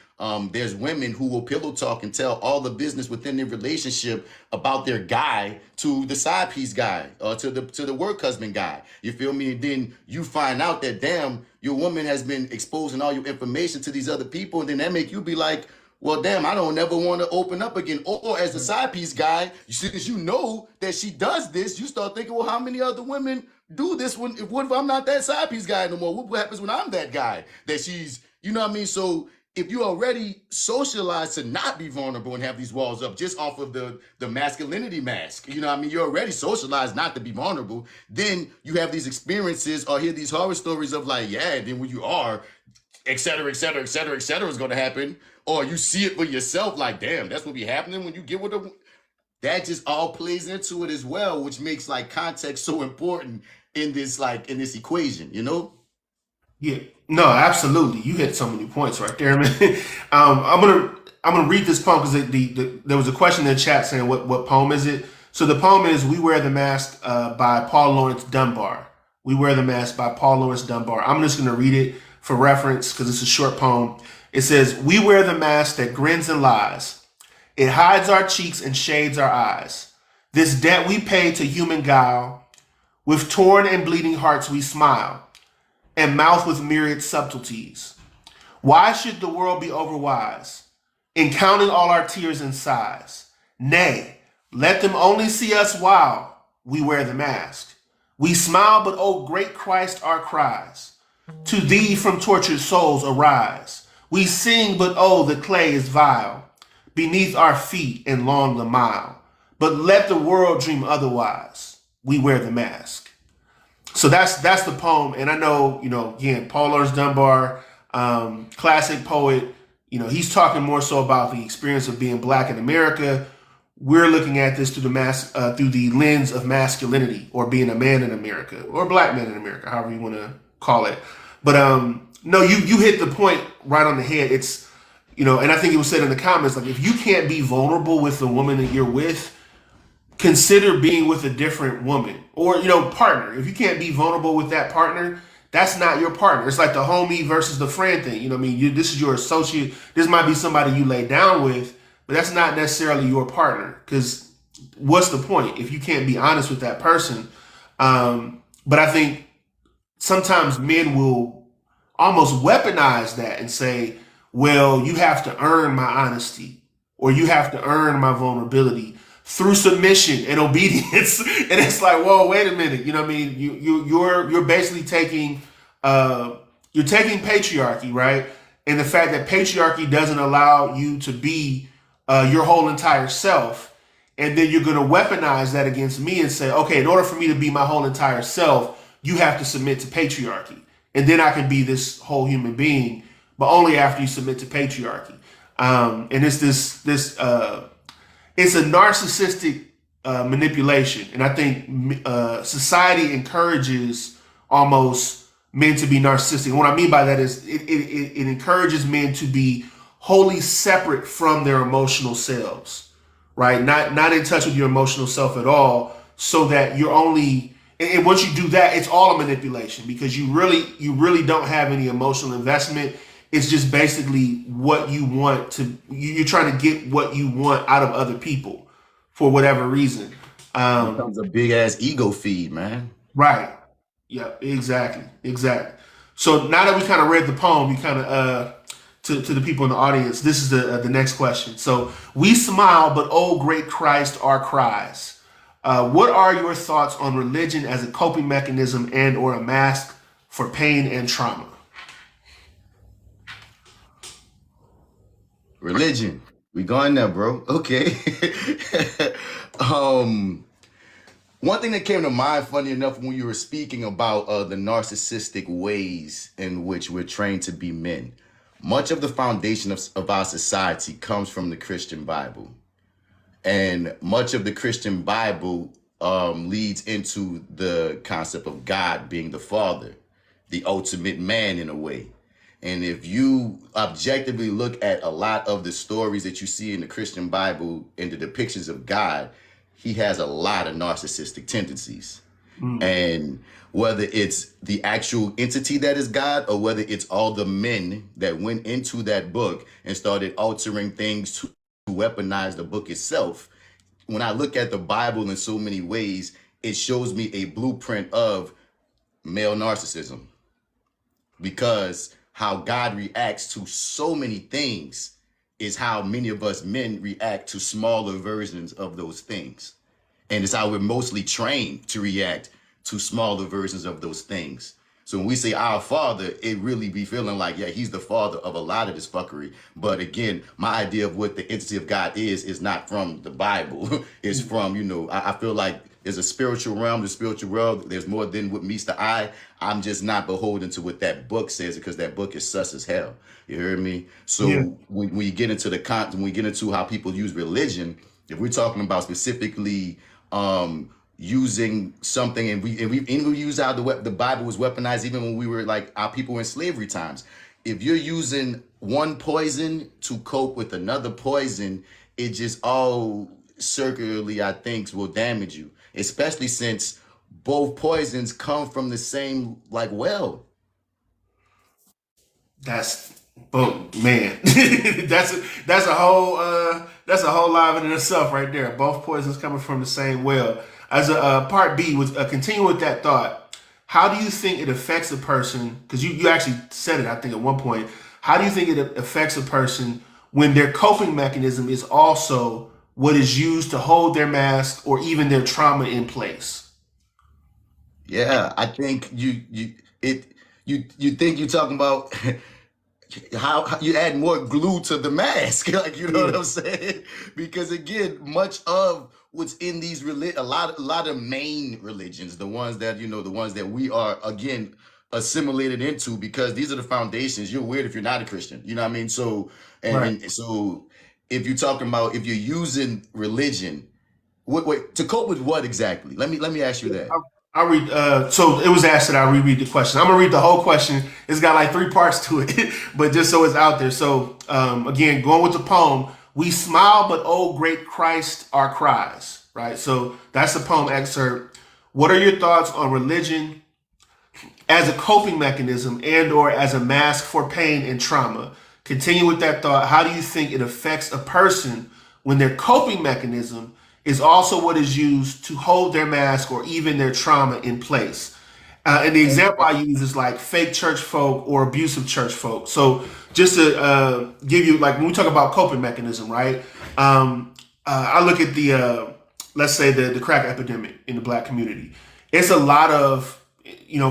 there's women who will pillow talk and tell all the business within their relationship about their guy to the side piece guy, or to the work husband guy. You feel me? And then you find out that damn, your woman has been exposing all your information to these other people, and then that make you be like, well, damn, I don't never want to open up again. Or as the side piece guy, since you know that she does this, you start thinking, well, how many other women do this? What if I'm not that side piece guy no more? What happens when I'm that guy that she's, you know what I mean? So if you already socialized to not be vulnerable and have these walls up just off of the masculinity mask, you know what I mean? You're already socialized not to be vulnerable. Then you have these experiences or hear these horror stories of like, yeah, then when you are, et cetera, et cetera, et cetera, et cetera is going to happen. Or you see it for yourself, like, damn, that's what be happening when you get with a. That just all plays into it as well, which makes like context so important in this equation, you know? Yeah, no, absolutely. You hit so many points right there, man. I'm gonna read this poem because there was a question in the chat saying what poem is it. So the poem is "We Wear the Mask" by Paul Laurence Dunbar. "We Wear the Mask" by Paul Laurence Dunbar. I'm just gonna read it for reference because it's a short poem. It says, "We wear the mask that grins and lies. It hides our cheeks and shades our eyes. This debt we pay to human guile. With torn and bleeding hearts we smile, and mouth with myriad subtleties. Why should the world be overwise in counting all our tears and sighs? Nay, let them only see us while we wear the mask. We smile, but oh great Christ, our cries to thee from tortured souls arise. We sing, but oh, the clay is vile beneath our feet and long the mile. But let the world dream otherwise. We wear the mask." So that's the poem. And I know, again, Paul Laurence Dunbar, classic poet, he's talking more so about the experience of being black in America. We're looking at this through the lens of masculinity, or being a man in America, or a black man in America, however you want to call it. But no, you hit the point right on the head. It's and I think it was said in the comments, like, if you can't be vulnerable with the woman that you're with, consider being with a different woman, or partner. If you can't be vulnerable with that partner, that's not your partner. It's like the homie versus the friend thing. What I mean? This is your associate. This might be somebody you lay down with, but that's not necessarily your partner. Because what's the point if you can't be honest with that person? But I think sometimes men will almost weaponize that and say, well, you have to earn my honesty, or you have to earn my vulnerability through submission and obedience. And it's like, whoa, wait a minute. What I mean? You're basically taking patriarchy, right? And the fact that patriarchy doesn't allow you to be your whole entire self. And then you're going to weaponize that against me and say, okay, in order for me to be my whole entire self, you have to submit to patriarchy. And then I can be this whole human being, but only after you submit to patriarchy. And it's it's a narcissistic manipulation. And I think society encourages almost men to be narcissistic. And what I mean by that is it encourages men to be wholly separate from their emotional selves, right? Not in touch with your emotional self at all, so that you're only, and once you do that, it's all a manipulation, because you really don't have any emotional investment. It's just basically what you want to, you're trying to get what you want out of other people for whatever reason. It becomes a big ass ego feed, man. Right. Yeah, exactly. So now that we kind of read the poem, we kind of, to the people in the audience, this is the next question. So, we smile, but oh, great Christ, our cries. What are your thoughts on religion as a coping mechanism and or a mask for pain and trauma? Religion. We going there, bro. Okay. One thing that came to mind, funny enough, when you were speaking about the narcissistic ways in which we're trained to be men, much of the foundation of our society comes from the Christian Bible. And much of the Christian Bible leads into the concept of God being the Father, the ultimate man in a way. And if you objectively look at a lot of the stories that you see in the Christian Bible and the depictions of God, he has a lot of narcissistic tendencies. And whether it's the actual entity that is God, or whether it's all the men that went into that book and started altering things to weaponize the book itself, when I look at the Bible in so many ways, it shows me a blueprint of male narcissism. Because how God reacts to so many things is how many of us men react to smaller versions of those things. And it's how we're mostly trained to react to smaller versions of those things. So when we say our Father, it really be feeling like, yeah, he's the father of a lot of this fuckery. But again, my idea of what the entity of God is not from the Bible. It's from, I feel like there's a spiritual realm, the spiritual world. There's more than what meets the eye. I'm just not beholden to what that book says, because that book is sus as hell. You hear me? So Yeah. when you get into when we get into how people use religion, if we're talking about specifically using something, and we use how the Bible was weaponized even when we were like our people in slavery times. If you're using one poison to cope with another poison, it just all circularly, I think, will damage you, especially since both poisons come from the same well. That's, but man, that's a whole live in itself right there. Both poisons coming from the same well. As a part B, with continue with that thought. How do you think it affects a person? Because you actually said it, I think, at one point. How do you think it affects a person when their coping mechanism is also what is used to hold their mask or even their trauma in place? Yeah, I think you think you're talking about how you add more glue to the mask, like, you know Yeah. what I'm saying? Because again, much of what's in these a lot of main religions, the ones that the ones that we are again assimilated into, because these are the foundations. You're weird if you're not a Christian. You know what I mean? So Right. and so if you're talking about, if you're using religion, what to cope with what exactly? Let me ask you that. I'll read. So it was asked that I reread the question. I'm gonna read the whole question. It's got like three parts to it, but just so it's out there. So again, going with the poem, we smile, but oh great Christ, our cries. Right. So that's the poem excerpt. What are your thoughts on religion as a coping mechanism and/or as a mask for pain and trauma? Continue with that thought. How do you think it affects a person when their coping mechanism is also what is used to hold their mask or even their trauma in place? And the example I use is like fake church folk or abusive church folk. So just to give you, like when we talk about coping mechanism, right? I look at let's say the crack epidemic in the black community. It's a lot of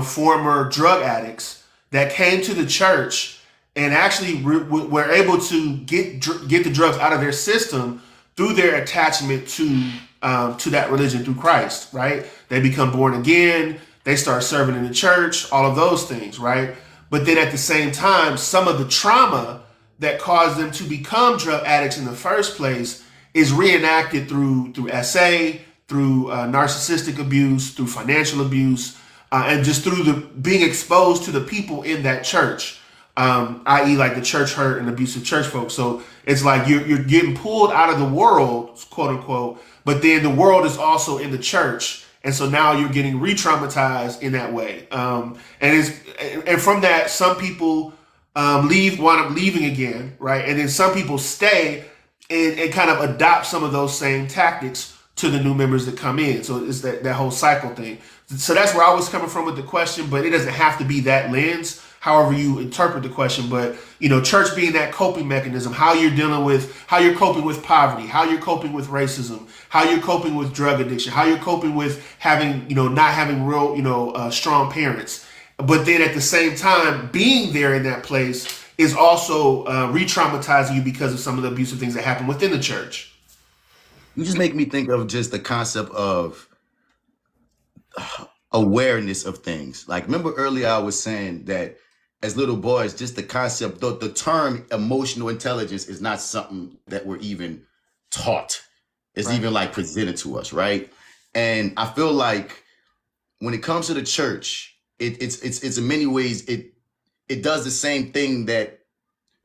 former drug addicts that came to the church and actually were able to get the drugs out of their system through their attachment to that religion, through Christ, right? They become born again, they start serving in the church, all of those things, right? But then at the same time, some of the trauma that caused them to become drug addicts in the first place is reenacted through SA, through narcissistic abuse, through financial abuse, and just through the being exposed to the people in that church, i.e., like the church hurt and abusive church folks. So it's like you're getting pulled out of the world, quote unquote, but then the world is also in the church, and so now you're getting re-traumatized in that way. And from that, some people wind up leaving again, right? And then some people stay and kind of adopt some of those same tactics to the new members that come in. So it's that whole cycle thing. So that's where I was coming from with the question, but it doesn't have to be that lens, however you interpret the question. But church being that coping mechanism, how you're coping with poverty, how you're coping with racism, how you're coping with drug addiction, how you're coping with having, not having real, strong parents. But then at the same time, being there in that place is also re-traumatizing you because of some of the abusive things that happen within the church. You just make me think of just the concept of awareness of things. Like, remember earlier I was saying that as little boys, just the concept, the term emotional intelligence is not something that we're even taught. It's Right. even like presented to us, right? And I feel like when it comes to the church, it's in many ways it does the same thing that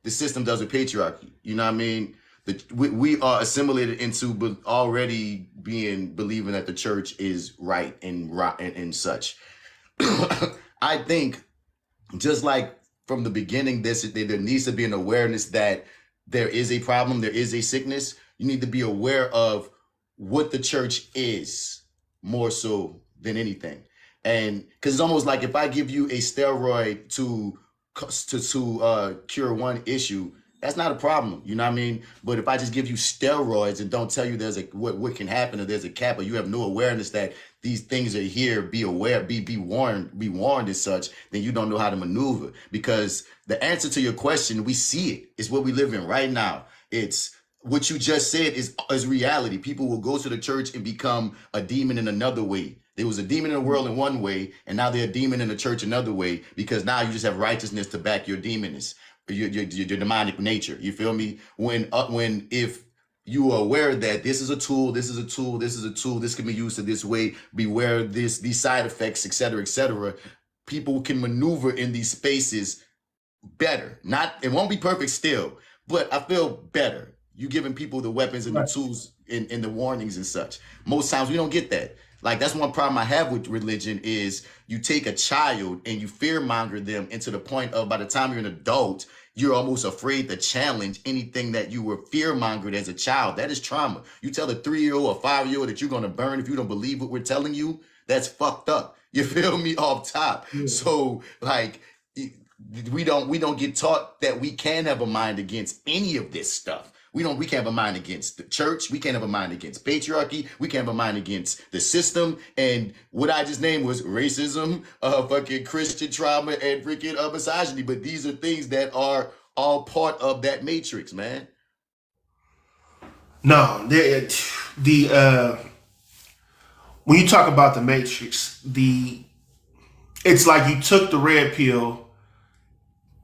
the system does with patriarchy. You know what I mean? We are assimilated into already believing that the church is right and such. I think just like from the beginning, there needs to be an awareness that there is a problem, there is a sickness. You need to be aware of what the church is more so than anything. And because it's almost like if I give you a steroid to cure one issue, that's not a problem. You know what I mean? But if I just give you steroids and don't tell you there's what can happen, or there's a cap, or you have no awareness that these things are here, be aware, be warned as such, then you don't know how to maneuver. Because the answer to your question, we see it. It's what we live in right now. It's what you just said is reality. People will go to the church and become a demon in another way. There was a demon in the world in one way, and now they're a demon in the church another way, because now you just have righteousness to back your demonness, your demonic nature. You feel me? When if you are aware that this is a tool, this is a tool, this is a tool, this can be used in this way, beware these side effects, etc., people can maneuver in these spaces better. It won't be perfect still, but I feel better. You giving people the weapons and the tools and the warnings and such. Most times we don't get that. Like, that's one problem I have with religion is you take a child and you fearmonger them into the point of by the time you're an adult, you're almost afraid to challenge anything that you were fearmongered as a child. That is trauma. You tell a 3-year-old or 5-year-old that you're going to burn if you don't believe what we're telling you, that's fucked up. You feel me? Off top. Yeah. So, like, we don't get taught that we can have a mind against any of this stuff. We can't have a mind against the church. We can't have a mind against patriarchy. We can't have a mind against the system. And what I just named was racism, fucking Christian trauma, and freaking misogyny. But these are things that are all part of that matrix, man. No, when you talk about the matrix, it's like you took the red pill,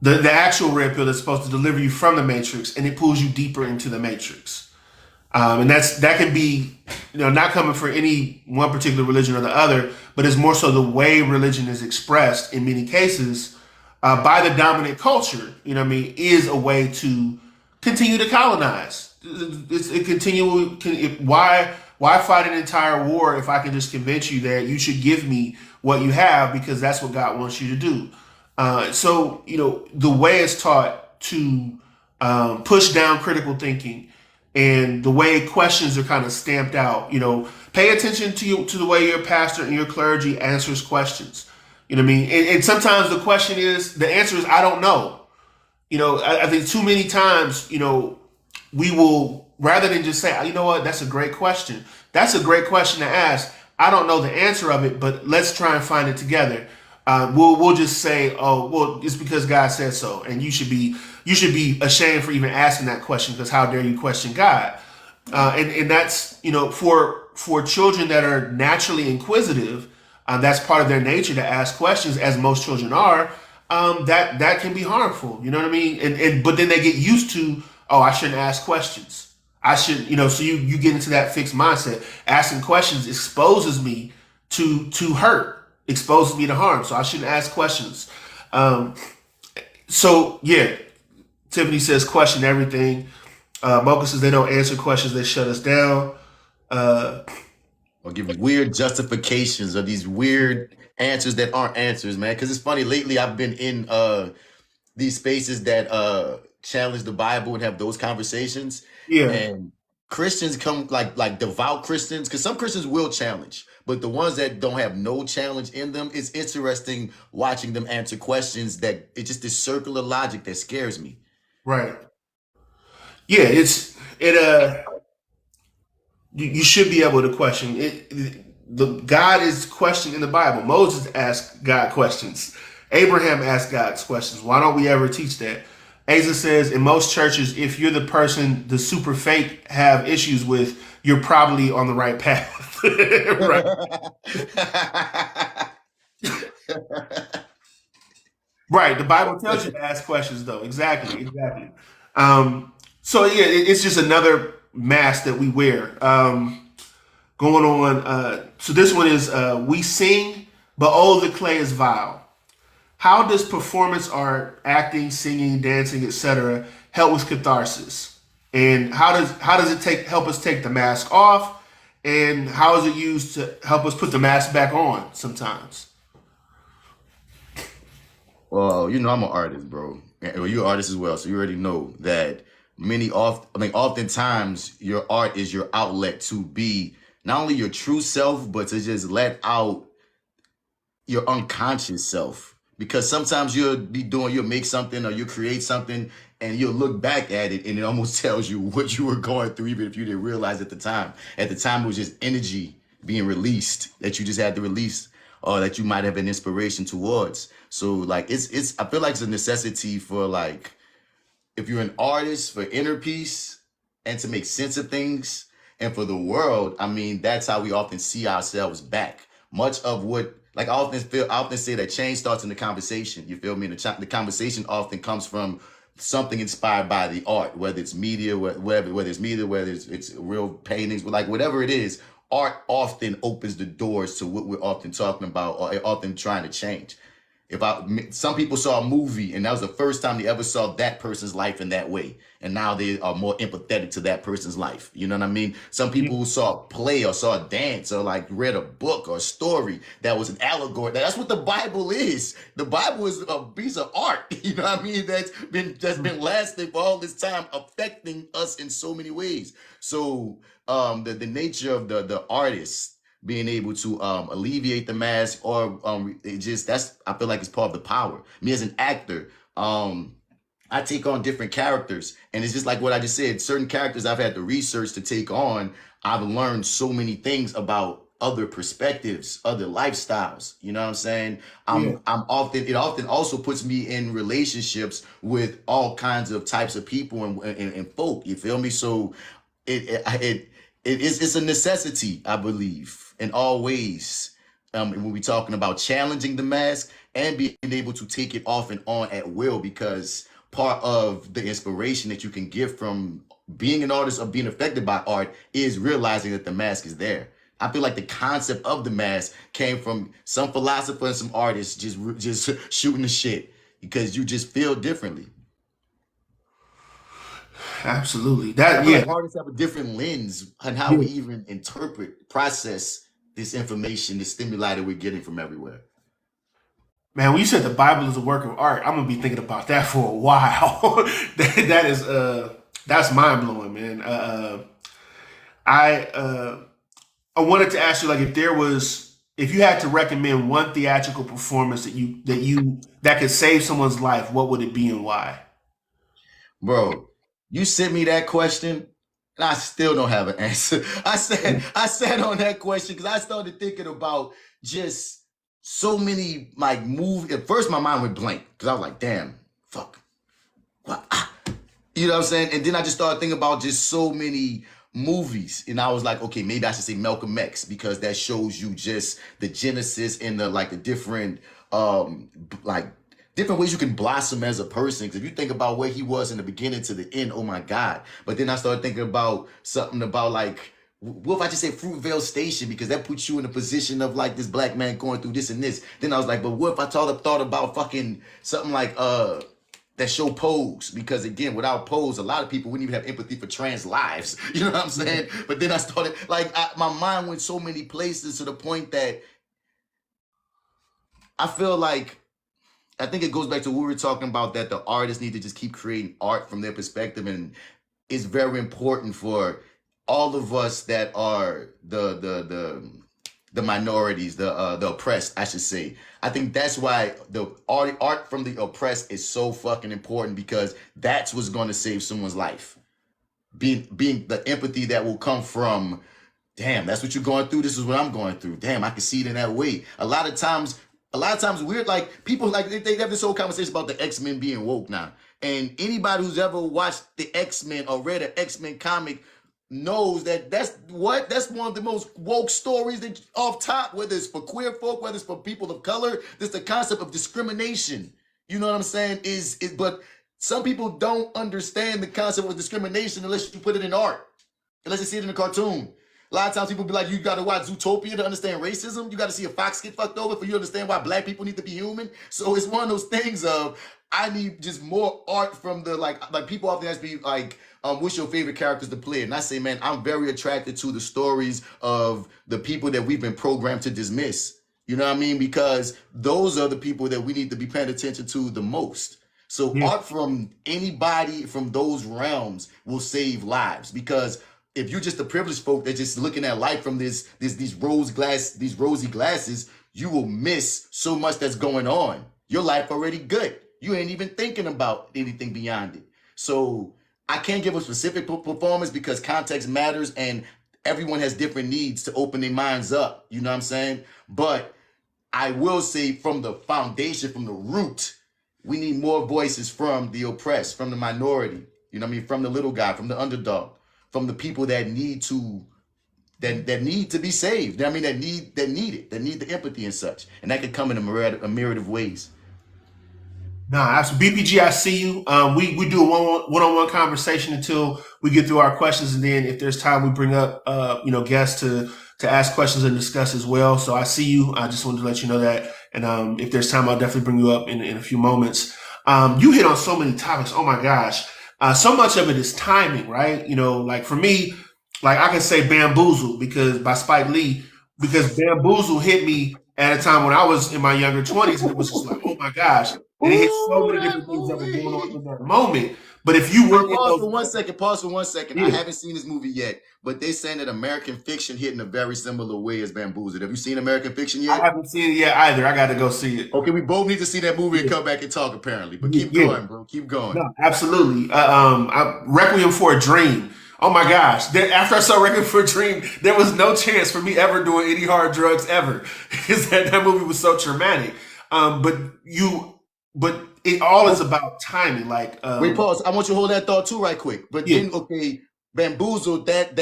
the actual red pill that's supposed to deliver you from the matrix, and it pulls you deeper into the matrix. And that can be, not coming for any one particular religion or the other, but it's more so the way religion is expressed in many cases by the dominant culture. Is a way to continue to colonize. It continue. Why fight an entire war if I can just convince you that you should give me what you have because that's what God wants you to do. The way it's taught to push down critical thinking and the way questions are kind of stamped out. Pay attention to the way your pastor and your clergy answers questions. You know what I mean? And sometimes the answer is I don't know. I think too many times, we will, rather than just say, you know what, that's a great question. That's a great question to ask. I don't know the answer of it, but let's try and find it together. We'll just say, oh, well, it's because God said so, and you should be ashamed for even asking that question because how dare you question God? And that's for children that are naturally inquisitive, that's part of their nature to ask questions, as most children are. That can be harmful. You know what I mean? And but then they get used to, oh, I shouldn't ask questions. I should, so you get into that fixed mindset. Asking questions exposes me to hurt, exposes me to harm. So I shouldn't ask questions. So yeah, Tiffany says question everything. Mocha says they don't answer questions, they shut us down. Or give weird justifications or these weird answers that aren't answers, man. Because it's funny, lately I've been in these spaces that challenge the Bible and have those conversations. Yeah, And Christians come like devout Christians, because some Christians will challenge, but the ones that don't have no challenge in them, it's interesting watching them answer questions that it's just this circular logic that scares me. right. Yeah, you should be able to question it. The God is questioned in the Bible. Moses asked God questions. Abraham asked God's questions. Why don't we ever teach that? Asa says in most churches, if you're the person the super fake have issues with, you're probably on the right path. Right. Right. The Bible tells you to ask questions, though. Exactly. Exactly. So yeah, it's just another mask that we wear. Going on. So this one is we sing, but oh, the clay is vile. How does performance art, acting, singing, dancing, etc., help with catharsis? And how does it help us take the mask off? And how is it used to help us put the mask back on sometimes? Well, I'm an artist, bro. Well, you're an artist as well, so you already know that oftentimes your art is your outlet to be not only your true self, but to just let out your unconscious self. Because sometimes you'll make something or you'll create something and you'll look back at it and it almost tells you what you were going through, even if you didn't realize at the time. At the time, it was just energy being released that you just had to release or that you might have an inspiration towards. So like I feel like it's a necessity for like if you're an artist for inner peace and to make sense of things and for the world, I mean, that's how we often see ourselves back. Much of what, like I often say that change starts in the conversation. You feel me? The conversation often comes from something inspired by the art, whether it's media, whether it's real paintings, like whatever it is. Art often opens the doors to what we're often talking about or often trying to change. Some people saw a movie and that was the first time they ever saw that person's life in that way, and now they are more empathetic to that person's life. You know what I mean? Some people who saw a play or saw a dance or like read a book or a story that was an allegory. That's what the Bible is. The Bible is a piece of art. You know what I mean? That's been lasting for all this time, affecting us in so many ways. So the nature of the artist being able to alleviate the mask or it just that's I feel like it's part of the power. Me as an actor, I take on different characters, and it's just like what I just said. Certain characters I've had to research to take on. I've learned so many things about other perspectives, other lifestyles. You know what I'm saying? Yeah. It often also puts me in relationships with all kinds of types of people and folk. You feel me? So it it's a necessity, I believe, in all ways when we're talking about challenging the mask and being able to take it off and on at will, because part of the inspiration that you can get from being an artist or being affected by art is realizing that the mask is there. I feel like the concept of the mask came from some philosopher and some artists just shooting the shit because you just feel differently. Absolutely. I That feel yeah. like artists have a different lens on how we Yeah. even interpret, process this information, this stimuli that we're getting from everywhere. Man, when you said the Bible is a work of art, I'm gonna be thinking about that for a while. That is that's mind blowing, man. I I wanted to ask you, like, if you had to recommend one theatrical performance that could save someone's life, what would it be and why? Bro, you sent me that question and I still don't have an answer. I said on that question because I started thinking about just so many like movies. At first my mind went blank because I was like, damn, fuck. What? You know what I'm saying? And then I just started thinking about just so many movies. And I was like, okay, maybe I should say Malcolm X because that shows you just the genesis and the different like different ways you can blossom as a person. Because if you think about where he was in the beginning to the end, oh my God. But then I started thinking about something about like, what if I just say Fruitvale Station? Because that puts you in a position of like this black man going through this and this. Then I was like, but what if I thought about fucking something like that show Pose, because again, without Pose, a lot of people wouldn't even have empathy for trans lives. You know what I'm saying? But then I started, my mind went so many places to the point that I feel like, I think it goes back to what we were talking about, that the artists need to just keep creating art from their perspective. And it's very important for all of us that are the minorities, the oppressed, I should say. I think that's why the art from the oppressed is so fucking important, because that's what's going to save someone's life. Being the empathy that will come from, damn, that's what you're going through. This is what I'm going through. Damn, I can see it in that way. A lot of times we're like, people like they have this whole conversation about the X-Men being woke now. And anybody who's ever watched the X-Men or read an X-Men comic knows that that's one of the most woke stories that off top, whether it's for queer folk, whether it's for people of color. There's the concept of discrimination. You know what I'm saying? But some people don't understand the concept of discrimination unless you put it in art, unless you see it in a cartoon. A lot of times people be like, you gotta watch Zootopia to understand racism. You gotta see a fox get fucked over for you to understand why black people need to be human. So it's one of those things of, I need just more art from the like people often ask me like, what's your favorite characters to play? And I say, man, I'm very attracted to the stories of the people that we've been programmed to dismiss. You know what I mean? Because those are the people that we need to be paying attention to the most. So Yeah. art from anybody from those realms will save lives, because if you're just a privileged folk that's just looking at life from these rosy glasses, you will miss so much that's going on. Your life already good. You ain't even thinking about anything beyond it. So I can't give a specific performance because context matters and everyone has different needs to open their minds up. You know what I'm saying? But I will say, from the foundation, from the root, we need more voices from the oppressed, from the minority. You know what I mean? From the little guy, from the underdog, from the people that need to be saved. I mean, that need it, that need the empathy and such, and that could come in a myriad of ways. No, absolutely. BPG, I see you. We do a one-on-one conversation until we get through our questions, and then if there's time, we bring up guests to ask questions and discuss as well. So I see you. I just wanted to let you know that, and if there's time, I'll definitely bring you up in a few moments. You hit on so many topics. Oh my gosh, so much of it is timing, right? Like for me, like I can say "Bamboozle" because by Spike Lee, because "Bamboozle" hit me at a time when I was in my younger 20s, and it was just like, oh my gosh. And it hit so Ooh, many that different things that were going on movie. in that moment. But if you Hey, were in pause those for one moments, second. Pause for 1 second. I yeah, haven't seen this movie yet, but they saying that American Fiction hit in a very similar way as Bamboozled. Have you seen American Fiction I yet? haven't seen it yet either. I got to go see it. Okay, we both need to see that movie and Yeah, come back and talk, apparently. But yeah, keep yeah. going, bro. Keep going. No, absolutely. Requiem for a Dream. Oh my gosh! After I saw Requiem for a Dream, there was no chance for me ever doing any hard drugs ever because that movie was so traumatic. But it all is about timing. Like, Wait, pause. I want you to hold that thought too, right quick. But yeah. then, okay, Bamboozled, that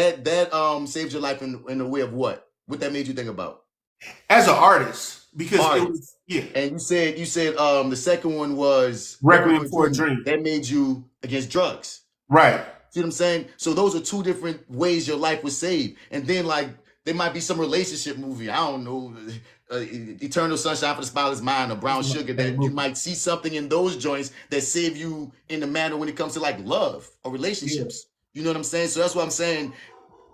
saved your life in the way of what? What that made you think about? as an artist because it Artist. was yeah. And you said the second one was Requiem Requiem for a for a Dream. Dream. That made you against drugs. Right. See what I'm saying? So those are two different ways your life was saved. And then like there might be some relationship movie. I don't know, Eternal Sunshine for the Spotless Mind or That's Brown my Sugar favorite that you movie. might see something in those joints that save you in the matter when it comes to like love or Yeah. relationships. You know what I'm saying? So that's what I'm saying.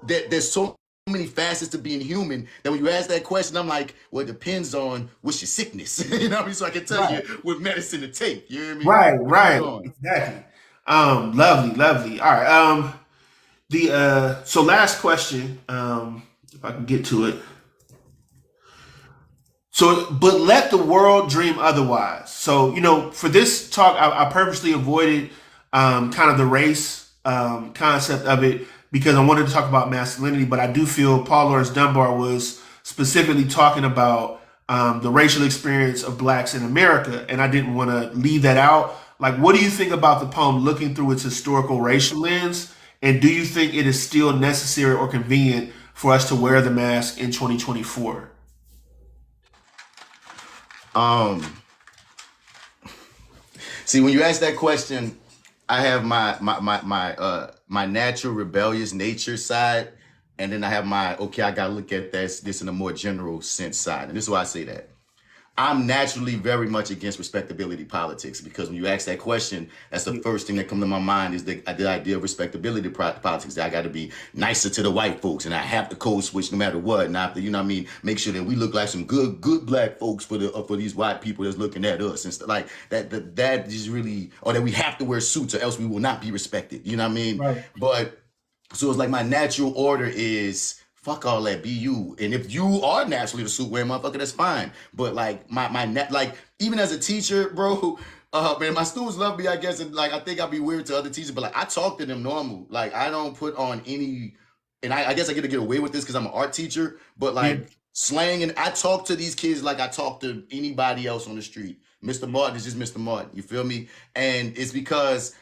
That there's so many facets to being human that when you ask that question, I'm like, well, it depends on what's your sickness. You know what I mean? So I can tell you Right. what medicine to take. You hear me? Right. But keep Right. going. Exactly. Lovely, lovely. All right. The so last question, if I can get to it. So, but let the world dream otherwise. So, for this talk, I purposely avoided kind of the race concept of it because I wanted to talk about masculinity. But I do feel Paul Lawrence Dunbar was specifically talking about the racial experience of blacks in America, and I didn't want to leave that out. Like, what do you think about the poem looking through its historical racial lens? And do you think it is still necessary or convenient for us to wear the mask in 2024? Um, See, when you ask that question, I have my natural rebellious nature side, and then I have my okay, I gotta look at this in a more general sense side. And this is why I say that. I'm naturally very much against respectability politics because when you ask that question, that's the Yeah. first thing that comes to my mind is the idea of respectability politics. That I got to be nicer to the white folks, and I have to code switch no matter what. And I have to, you know what I mean, make sure that we look like some good black folks for these white people that's looking at us and stuff like that. That is really, or that we have to wear suits or else we will not be respected. You know what I mean? Right. But so it's like my natural order is fuck all that, be you. And if you are naturally the suit wearing motherfucker, that's fine. But like like even as a teacher, bro, man, my students love me, I guess, and like I think I'll be weird to other teachers, but like I talk to them normal. Like I don't put on any, and I guess I get to get away with this because I'm an art teacher, but Yeah. like slang, and I talk to these kids like I talk to anybody else on the street. Mr. Martin is just Mr. Martin. You feel me? And it's because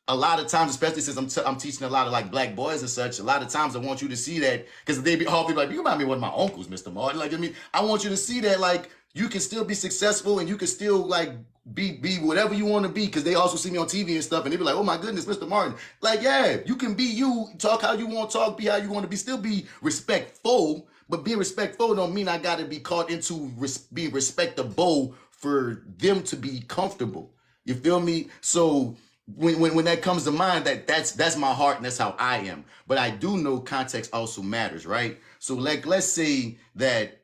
a lot of times, especially since I'm teaching a lot of like black boys and such, a lot of times I want you to see that because they be all be like, you remind me of one of my uncles, Mr. Martin. Like, I mean, I want you to see that like you can still be successful and you can still like be whatever you want to be because they also see me on TV and stuff and they be like, oh my goodness, Mr. Martin. Like, yeah, you can be you, talk how you want to talk, be how you want to be, still be respectful. But being respectful don't mean I got to be caught into being respectable for them to be comfortable. You feel me? So when that comes to mind, that's my heart and that's how I am. But I do know context also matters, right? So like let's say that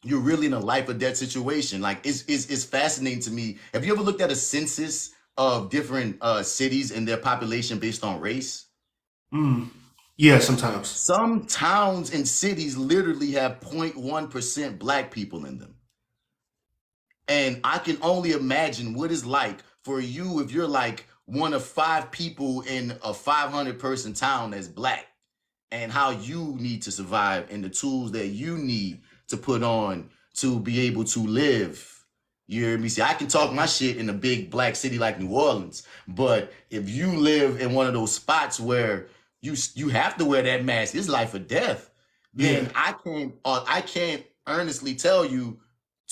you're really in a life or death situation. Like it's fascinating to me. Have you ever looked at a census of different cities and their population based on race? Mm. Yeah, sometimes. Some towns and cities literally have 0.1% black people in them. And I can only imagine what it's like for you if you're like one of five people in a 500 person town that's black and how you need to survive and the tools that you need to put on to be able to live. You hear me? See, I can talk my shit in a big black city like New Orleans, but if you live in one of those spots where you have to wear that mask, it's life or death, Yeah. then I can't earnestly tell you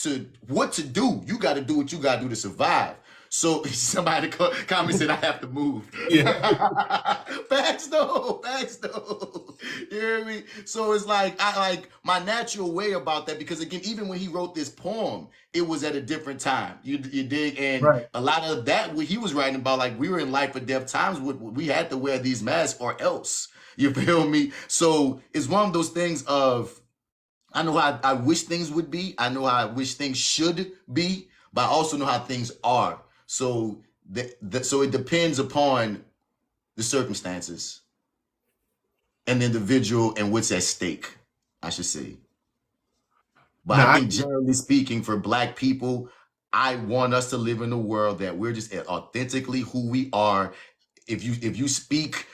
to what to do. You got to do what you got to do to survive. So somebody comment said I have to move. Yeah. Facts though, facts though. You hear me? So it's like I like my natural way about that because again, even when he wrote this poem, it was at a different time. You dig? And Right. a lot of that what he was writing about, like we were in life or death times. We had to wear these masks or else. You feel me? So it's one of those things of I know how I wish things would be. I know how I wish things should be, but I also know how things are. So so it depends upon the circumstances and the individual and what's at stake, I should say. But No, I I, think generally speaking, for black people, I want us to live in a world that we're just authentically who we are. If you speak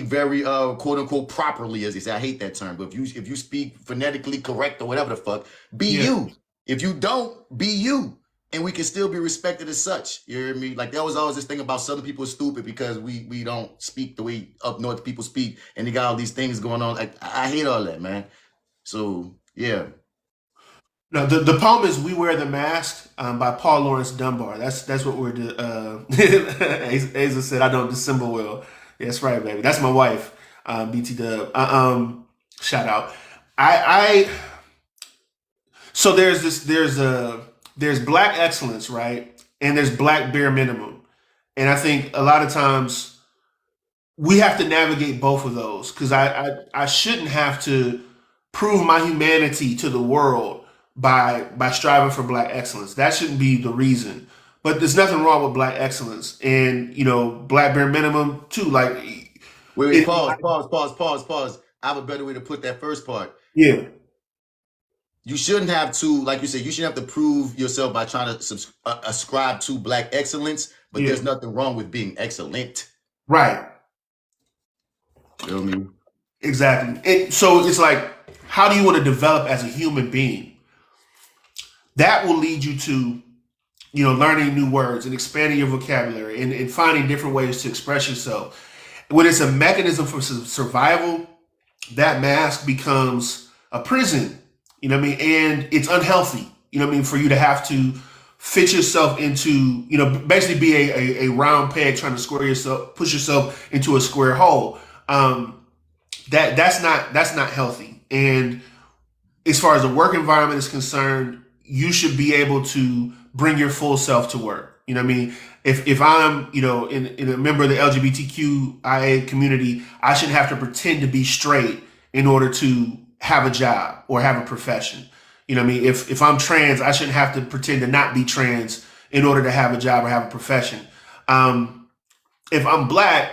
very quote unquote properly, as they say, I hate that term, but if you speak phonetically correct or whatever the fuck, be yeah. you. If you don't, be you. And we can still be respected as such. You hear me? Like there was always this thing about Southern people are stupid because we don't speak the way up north people speak, and they got all these things going on. Like I hate all that, man. So yeah. No, the poem is "We Wear the Mask" by Paul Laurence Dunbar. That's what we're. Asa said, "I don't dissemble well." Yeah, that's right, baby. That's my wife, BT Dub. Shout out. I so there's black excellence, right, and there's black bare minimum, and I think a lot of times we have to navigate both of those because I shouldn't have to prove my humanity to the world by striving for black excellence. That shouldn't be the reason. But there's nothing wrong with black excellence and black bare minimum too. Like Wait, it, pause. I have a better way to put that first part. yeah, You shouldn't have to, like you said, you shouldn't have to prove yourself by trying to ascribe to black excellence, but yeah, there's nothing wrong with being excellent. right, Feel me? exactly. And so it's like, how do you want to develop as a human being? That will lead you to learning new words and expanding your vocabulary and finding different ways to express yourself. When it's a mechanism for survival, that mask becomes a prison. You know what I mean? And it's unhealthy. You know what I mean? For you to have to fit yourself into, basically be a round peg trying to push yourself into a square hole. That's not healthy. And as far as the work environment is concerned, you should be able to bring your full self to work. You know what I mean? If I'm, in a member of the LGBTQIA community, I shouldn't have to pretend to be straight in order to have a job or have a profession. You know what I mean? If I'm trans, I shouldn't have to pretend to not be trans in order to have a job or have a profession. If I'm black,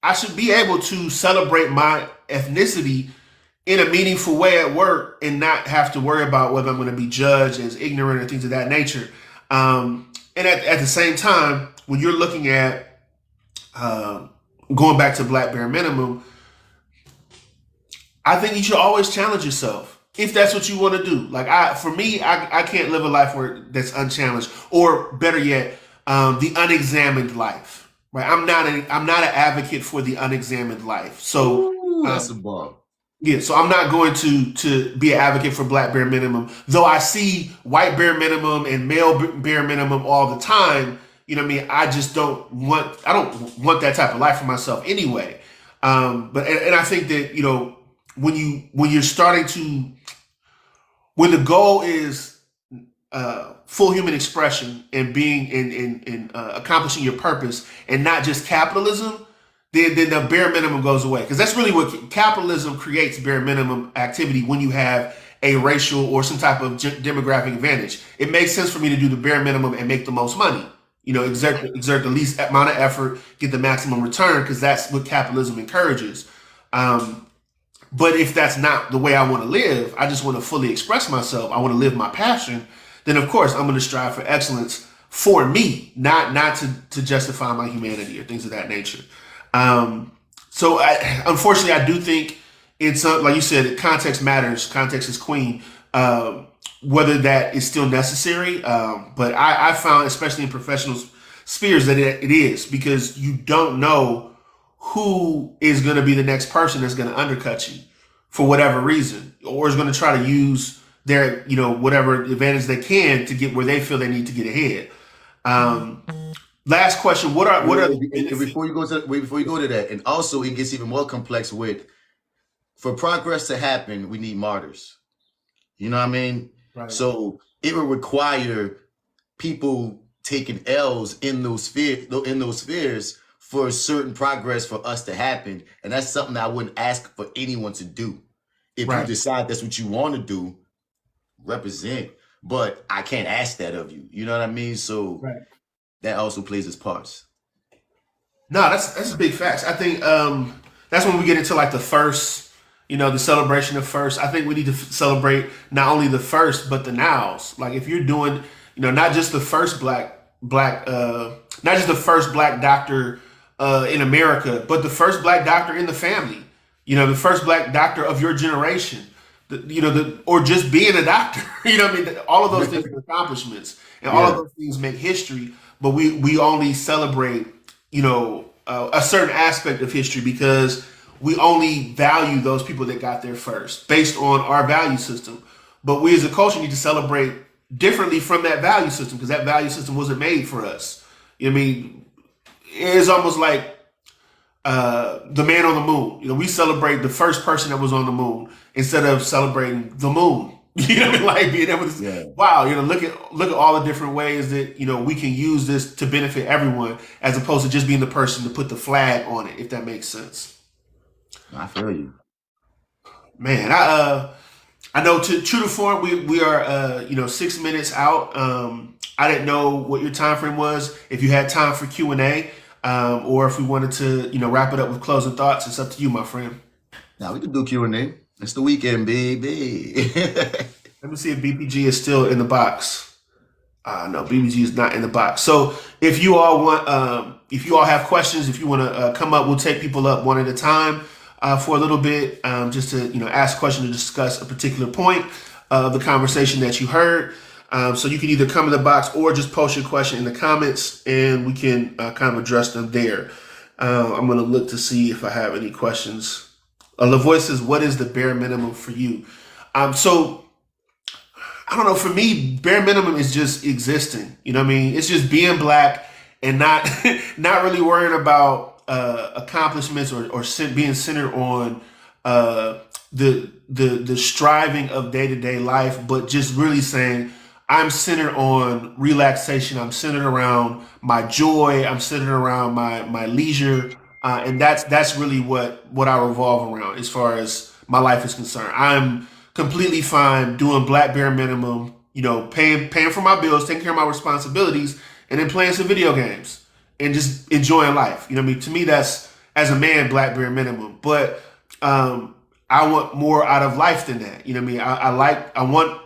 I should be able to celebrate my ethnicity in a meaningful way at work and not have to worry about whether I'm going to be judged as ignorant or things of that nature. And at the same time, when you're looking at going back to black bare minimum, I think you should always challenge yourself if that's what you want to do. Like for me, I can't live a life that's unchallenged, or better yet, the unexamined life. Right? I'm not an advocate for the unexamined life. So Ooh, that's a bar. yeah, so I'm not going to be an advocate for black bare minimum, though I see white bare minimum and male bare minimum all the time. You know what I mean? I don't want that type of life for myself anyway. But I think that when you're starting to when the goal is full human expression and being in accomplishing your purpose and not just capitalism, then the bare minimum goes away. Because that's really what capitalism creates: bare minimum activity when you have a racial or some type of demographic advantage. It makes sense for me to do the bare minimum and make the most money. Exert the least amount of effort, get the maximum return, because that's what capitalism encourages. But if that's not the way I want to live, I just want to fully express myself, I want to live my passion, then of course I'm going to strive for excellence for me, not to justify my humanity or things of that nature. Unfortunately, I do think it's like you said, context matters. Context is queen. Whether that is still necessary, but I found, especially in professional spheres, that it is, because you don't know who is going to be the next person that's going to undercut you for whatever reason, or is going to try to use their whatever advantage they can to get where they feel they need to get ahead. Last question: What are the And benefits? before you go to that, and also it gets even more complex with, for progress to happen, we need martyrs. You know what I mean? Right. So it will require people taking L's in those spheres for certain progress for us to happen. And that's something that I wouldn't ask for anyone to do. If you Right. decide that's what you want to do, represent. But I can't ask that of you. You know what I mean? So Right. that also plays its parts. No, that's a big facts. I think that's when we get into like the first, the celebration of first. I think we need to celebrate not only the first but the nows. Like if you're doing, not just the first not just the first black doctor in America, but the first black doctor in the family. The first black doctor of your generation. Or just being a doctor. What I mean? All of those things are accomplishments, and all of Yeah. those things make history. But we only celebrate, a certain aspect of history because we only value those people that got there first, based on our value system. but we as a culture need to celebrate differently from that value system because that value system wasn't made for us. You know what I mean? It's almost like the man on the moon. You know, we celebrate the first person that was on the moon instead of celebrating the moon. You know, like being able to, Yeah, wow, you know, look at all the different ways that we can use this to benefit everyone, as opposed to just being the person to put the flag on it. If that makes sense, I feel you. man. I know true to form, we are 6 minutes out. I didn't know what your time frame was. If you had time for Q&A, or if we wanted to wrap it up with closing thoughts, it's up to you, my friend. Now we can do Q&A. It's the weekend, baby. Let me see if BPG is still in the box. No, BPG is not in the box. So if you all if you all have questions, if you want to come up, we'll take people up one at a time for a little bit, just to ask questions to discuss a particular point of the conversation that you heard. So you can either come in the box or just post your question in the comments, and we can kind of address them there. I'm going to look to see if I have any questions. LaVoy says, "What is the bare minimum for you?" So I don't know. For me, bare minimum is just existing. You know what I mean? It's just being black and not not really worrying about accomplishments or being centered on the striving of day-to-day life, but just really saying, I'm centered on relaxation. I'm centered around my joy. I'm centered around my leisure, and that's really what I revolve around as far as my life is concerned. I'm completely fine doing black bare minimum. Paying for my bills, taking care of my responsibilities, and then playing some video games and just enjoying life. You know what I mean? To me, that's, as a man, black bare minimum. But I want more out of life than that. You know what I mean? I want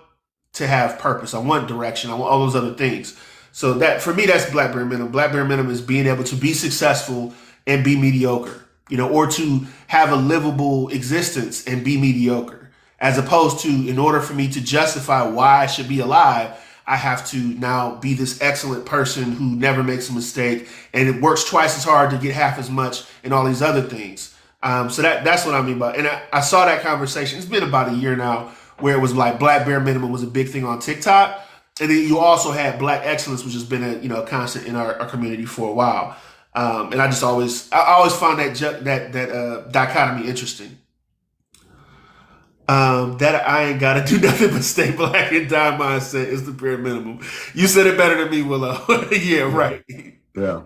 to have purpose. I want direction. I want all those other things. So that, for me, that's black bare minimum. Black bare minimum is being able to be successful and be mediocre, or to have a livable existence and be mediocre, as opposed to, in order for me to justify why I should be alive, I have to now be this excellent person who never makes a mistake and it works twice as hard to get half as much and all these other things. So that's what I mean by, and I saw that conversation. It's been about a year now, where it was like black bare minimum was a big thing on TikTok. And then you also had black excellence, which has been a constant in our community for a while. And I always found that dichotomy interesting. That I ain't gotta do nothing but stay black and die mindset is the bare minimum. You said it better than me, Willow. Yeah, right. Yeah.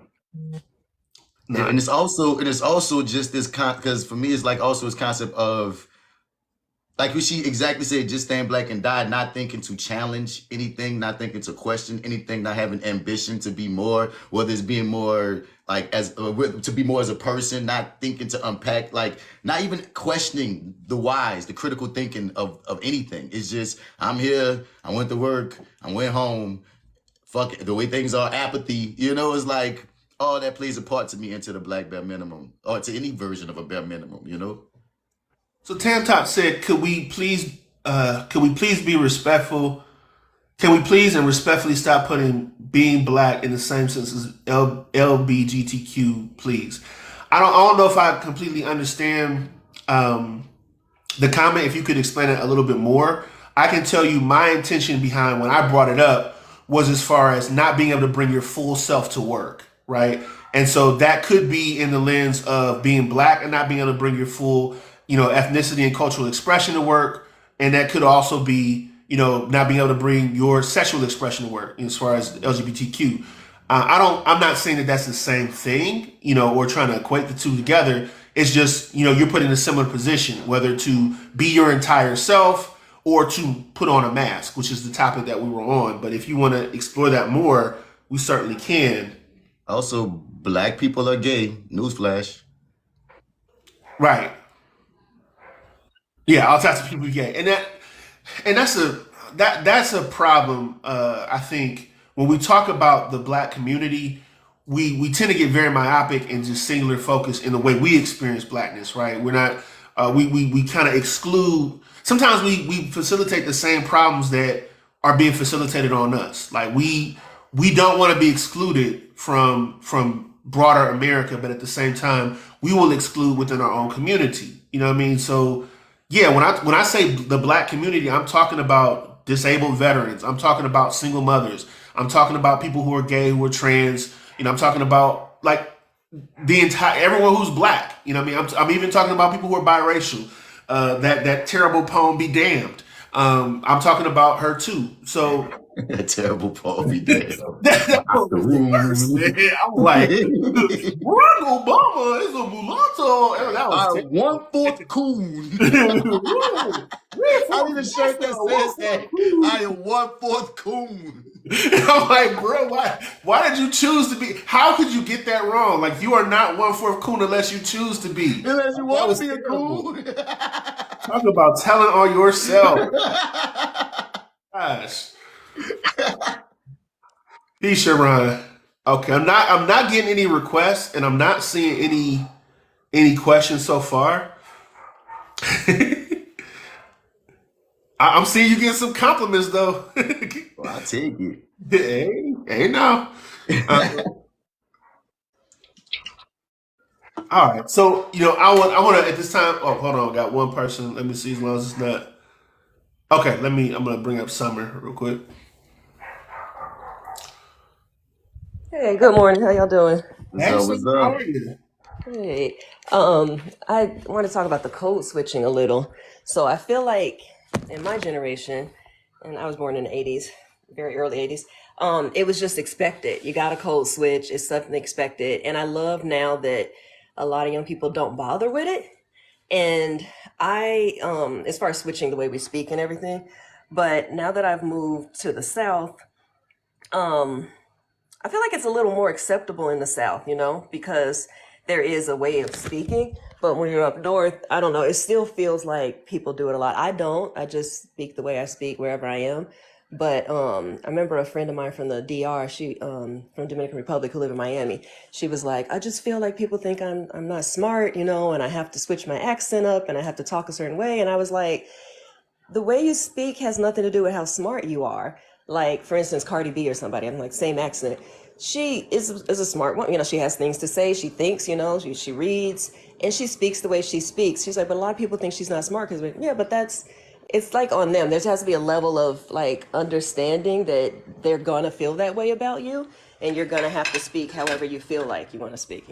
Nah. And it's also just this because for me it's like also this concept of, like what she exactly said, just staying black and die, not thinking to challenge anything, not thinking to question anything, not having ambition to be more, whether it's being more like to be more as a person, not thinking to unpack, like not even questioning the whys, the critical thinking of anything. It's just, I'm here, I went to work, I went home, fuck it, the way things are, apathy, it's like all that plays a part to me into the black bare minimum, or to any version of a bare minimum. So Tam Top said, could we please be respectful? Can we please and respectfully stop putting being black in the same sense as LBGTQ, please? I don't know if I completely understand the comment. If you could explain it a little bit more. I can tell you my intention behind when I brought it up was as far as not being able to bring your full self to work, right? And so that could be in the lens of being black and not being able to bring your full ethnicity and cultural expression to work. And that could also be, not being able to bring your sexual expression to work as far as LGBTQ. I'm not saying that that's the same thing, or trying to equate the two together. It's just, you're put in a similar position, whether to be your entire self or to put on a mask, which is the topic that we were on. But if you want to explore that more, we certainly can. Also, black people are gay. Newsflash. Right. Yeah, all types of people gay, and that's a problem. I think when we talk about the black community, we tend to get very myopic and just singular focus in the way we experience blackness. Right? We're not. We kind of exclude. Sometimes we facilitate the same problems that are being facilitated on us. Like we don't want to be excluded from broader America, but at the same time, we will exclude within our own community. You know what I mean? So Yeah, when I say the black community, I'm talking about disabled veterans. I'm talking about single mothers. I'm talking about people who are gay, who are trans. I'm talking about like the entire everyone who's black. You know what I mean? I'm even talking about people who are biracial. That terrible poem, "Be Damned." I'm talking about her too. So A terrible Paul be dead. that poem Locker was the worst, room. man. I'm like, Barack Obama is a mulatto. That was Our terrible. one fourth coon. We're I for need a shirt Master, that one says for that cool. I am one fourth coon. I'm like, bro, why did you choose to be? How could you get that wrong? Like, you are not one fourth coon unless you choose to be. Unless you Like, that want to was be a terrible. coon. Talk about telling on yourself. Gosh, peace, Sharon. Okay, I'm not getting any requests, and I'm not seeing any questions so far. I'm seeing you get some compliments though. Well, I take it. Hey, now. All right. So, I want to at this time. Oh, hold on. I got one person. Let me see as long as it's not. Okay. I'm going to bring up Summer real quick. Hey, good morning. How y'all doing? What's Hey, up? Summer. What's How up? are you? Hey, I want to talk about the code switching a little. So I feel like in my generation, and I was born in the 80s, very early 80s, it was just expected. You got a code switch, it's something expected. And I love now that a lot of young people don't bother with it. And as far as switching the way we speak and everything, but now that I've moved to the South, um, I feel like it's a little more acceptable in the South, because there is a way of speaking. But when you're up north, I don't know, it still feels like people do it a lot. I don't. I just speak the way I speak wherever I am. But I remember a friend of mine from the DR, she from Dominican Republic who live in Miami. She was like, I just feel like people think I'm not smart, and I have to switch my accent up and I have to talk a certain way. And I was like, the way you speak has nothing to do with how smart you are. Like, for instance, Cardi B or somebody, I'm like, same accent. She is a smart one. She has things to say. She thinks, she reads and she speaks the way she speaks. She's like, but a lot of people think she's not smart because, yeah, but it's like on them. There has to be a level of like understanding that they're going to feel that way about you. And you're going to have to speak however you feel like you want to speak.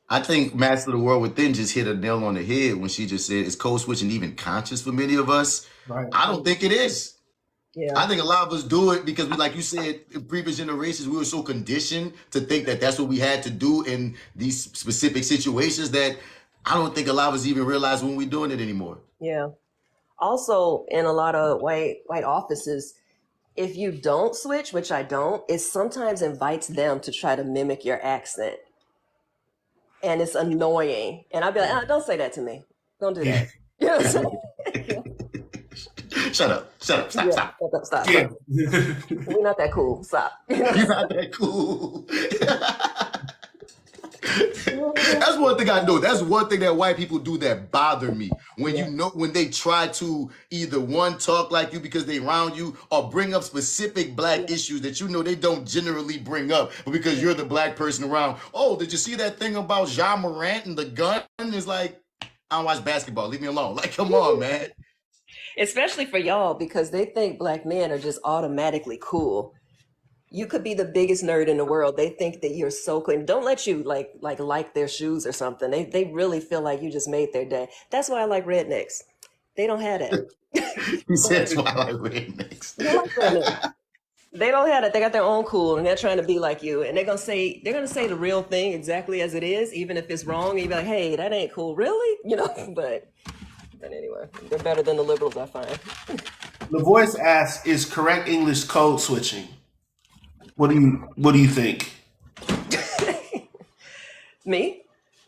I think Master of the World Within just hit a nail on the head when she just said, is code switching even conscious for many of us? Right. I don't think it is. Yeah. I think a lot of us do it because we, like you said, in previous generations, we were so conditioned to think that that's what we had to do in these specific situations that I don't think a lot of us even realize when we're doing it anymore. Yeah. Also, in a lot of white offices, if you don't switch, which I don't, it sometimes invites them to try to mimic your accent. And it's annoying. And I'd be like, don't say that to me. Don't do Yeah. that. You know what I'm saying? Shut up. Shut up. Stop. Yeah, Stop. stop, stop, Yeah. stop. We're not that cool. Stop. You know You're not that cool. what That's one thing I know. That's one thing that white people do that bother me. When Yeah, when they try to either one talk like you because they round you or bring up specific yeah, black issues that they don't generally bring up, but because yeah, you're the black person around. Oh, did you see that thing about Ja Morant and the gun? It's like, I don't watch basketball. Leave me alone. Like, come on, yeah. man. Especially for y'all because they think black men are just automatically cool. You could be the biggest nerd in the world. They think that you're so cool. And don't let you like their shoes or something. They really feel like you just made their day. That's why I like rednecks. They don't have that. He says why I like next. They don't like rednecks. They don't have it. They got their own cool, and they're trying to be like you. And they're gonna say the real thing exactly as it is, even if it's wrong. And you be like, hey, that ain't cool, really? But anyway, they're better than the liberals, I find. The voice asks, "Is correct English code switching?" What do you think? Me?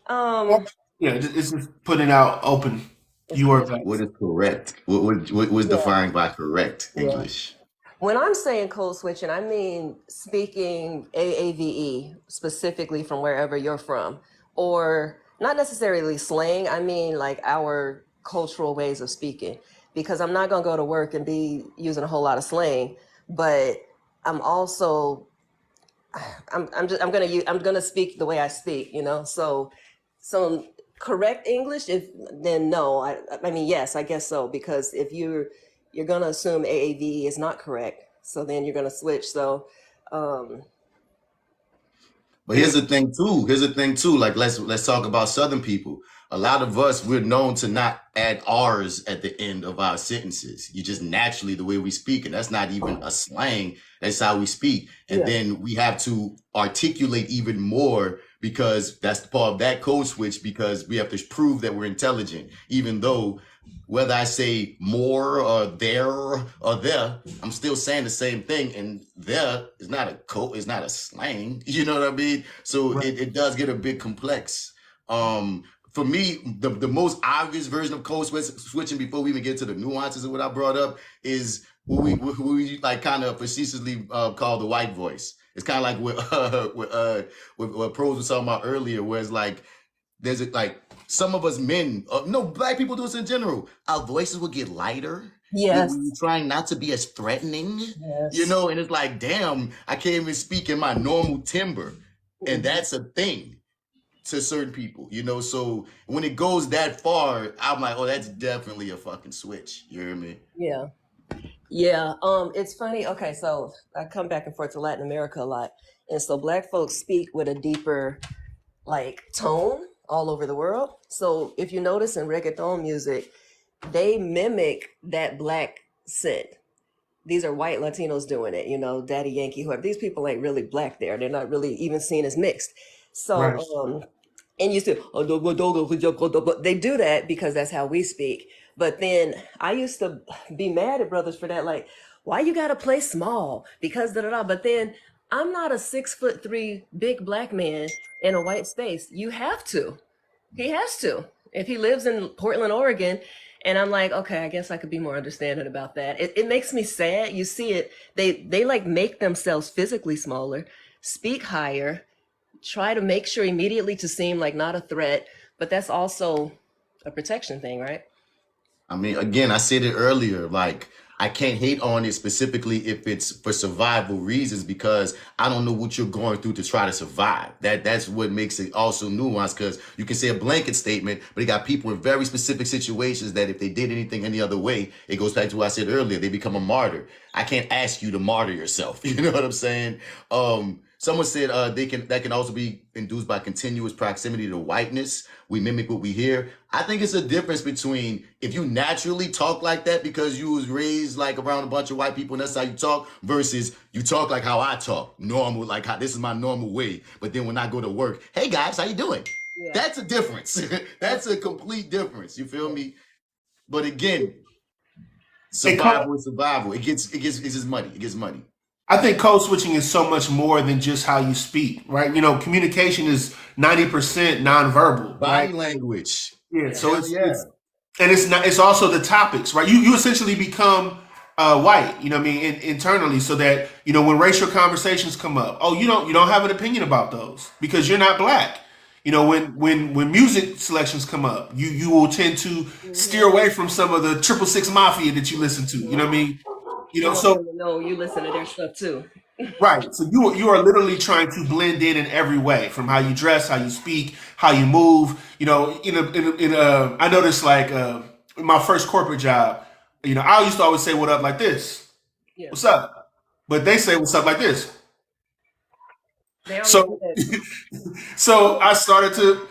Um, Yeah, it's just putting out open. it's You are correct. back. What is correct? What was Yeah, defined by correct yeah. English? When I'm saying code switching, I mean speaking AAVE specifically from wherever you're from, or not necessarily slang. I mean like our cultural ways of speaking, because I'm not gonna go to work and be using a whole lot of slang, but I'm also I'm gonna speak the way I speak. So correct English, if then no. I mean yes, I guess so, because if you're gonna assume AAVE is not correct, so then you're gonna switch. So um But here's the thing too. Here's the thing too. Like let's talk about Southern people. A lot of us, we're known to not add R's at the end of our sentences. You just naturally the way we speak, and that's not even a slang. That's how we speak. And yeah, then we have to articulate even more because that's the part of that code switch because we have to prove that we're intelligent, even though whether I say more or there or there, I'm still saying the same thing. And there is not a code, it's not a slang. You know what I mean? So Right. it does get a bit complex. For me, the most obvious version of code switching before we even get to the nuances of what I brought up is what we like kind of facetiously call the white voice. It's kind of like what Pros was talking about earlier, where it's like there's like some of us men, no, black people do this in general. Our voices will get lighter. We're yes, trying not to be as threatening, yes. and it's like, damn, I can't even speak in my normal timbre. And Mhm. that's a thing to certain people, So when it goes that far, I'm like, oh, that's definitely a fucking switch. You hear me? Yeah. Yeah, it's funny. Okay, so I come back and forth to Latin America a lot, and so Black folks speak with a deeper like tone all over the world. So if you notice in reggaeton music, they mimic that Black scent. These are white Latinos doing it, Daddy Yankee, whoever. These people ain't really Black there. They're not really even seen as mixed. So, Right. and you say, they do that because that's how we speak. But then I used to be mad at brothers for that. Like, why you got to play small? Because da da da. But then I'm not a 6'3" big Black man in a white space. You have to. He has to. If he lives in Portland, Oregon, and I'm like, okay, I guess I could be more understanding about that. It makes me sad. You see it. They like make themselves physically smaller, speak higher, try to make sure immediately to seem like not a threat, but that's also a protection thing, right? I mean, again, I said it earlier, like I can't hate on it specifically if it's for survival reasons because I don't know what you're going through to try to survive. That's what makes it also nuanced because you can say a blanket statement, but you got people in very specific situations that if they did anything any other way, it goes back to what I said earlier, they become a martyr. I can't ask you to martyr yourself. You know what I'm saying? Someone said that can also be induced by continuous proximity to whiteness. We mimic what we hear. I think it's a difference between if you naturally talk like that because you was raised like around a bunch of white people and that's how you talk versus you talk like how I talk, normal, like how this is my normal way. But then when I go to work, hey guys, how you doing? Yeah. That's a difference. That's a complete difference. You feel me? But again, It co- survival is survival. It's just money. It gets money. I think code switching is so much more than just how you speak, right? Communication is 90% nonverbal, right? Body language. Yeah. Yeah. So Hell yeah. and it's not. It's also the topics, right? You essentially become white, what I mean, internally, so that when racial conversations come up, oh, you don't have an opinion about those because you're not black. When music selections come up, you will tend to steer Hmm. away from some of the 666 Mafia that you listen to. You know what I mean? You want So them to know you listen to their stuff too. right. So you are literally trying to blend in every way, from how you dress, how you speak, how you move. I noticed like in my first corporate job, I used to always say what up like this. Yeah. What's up? But they say what's up like this. They already do So that. so I started to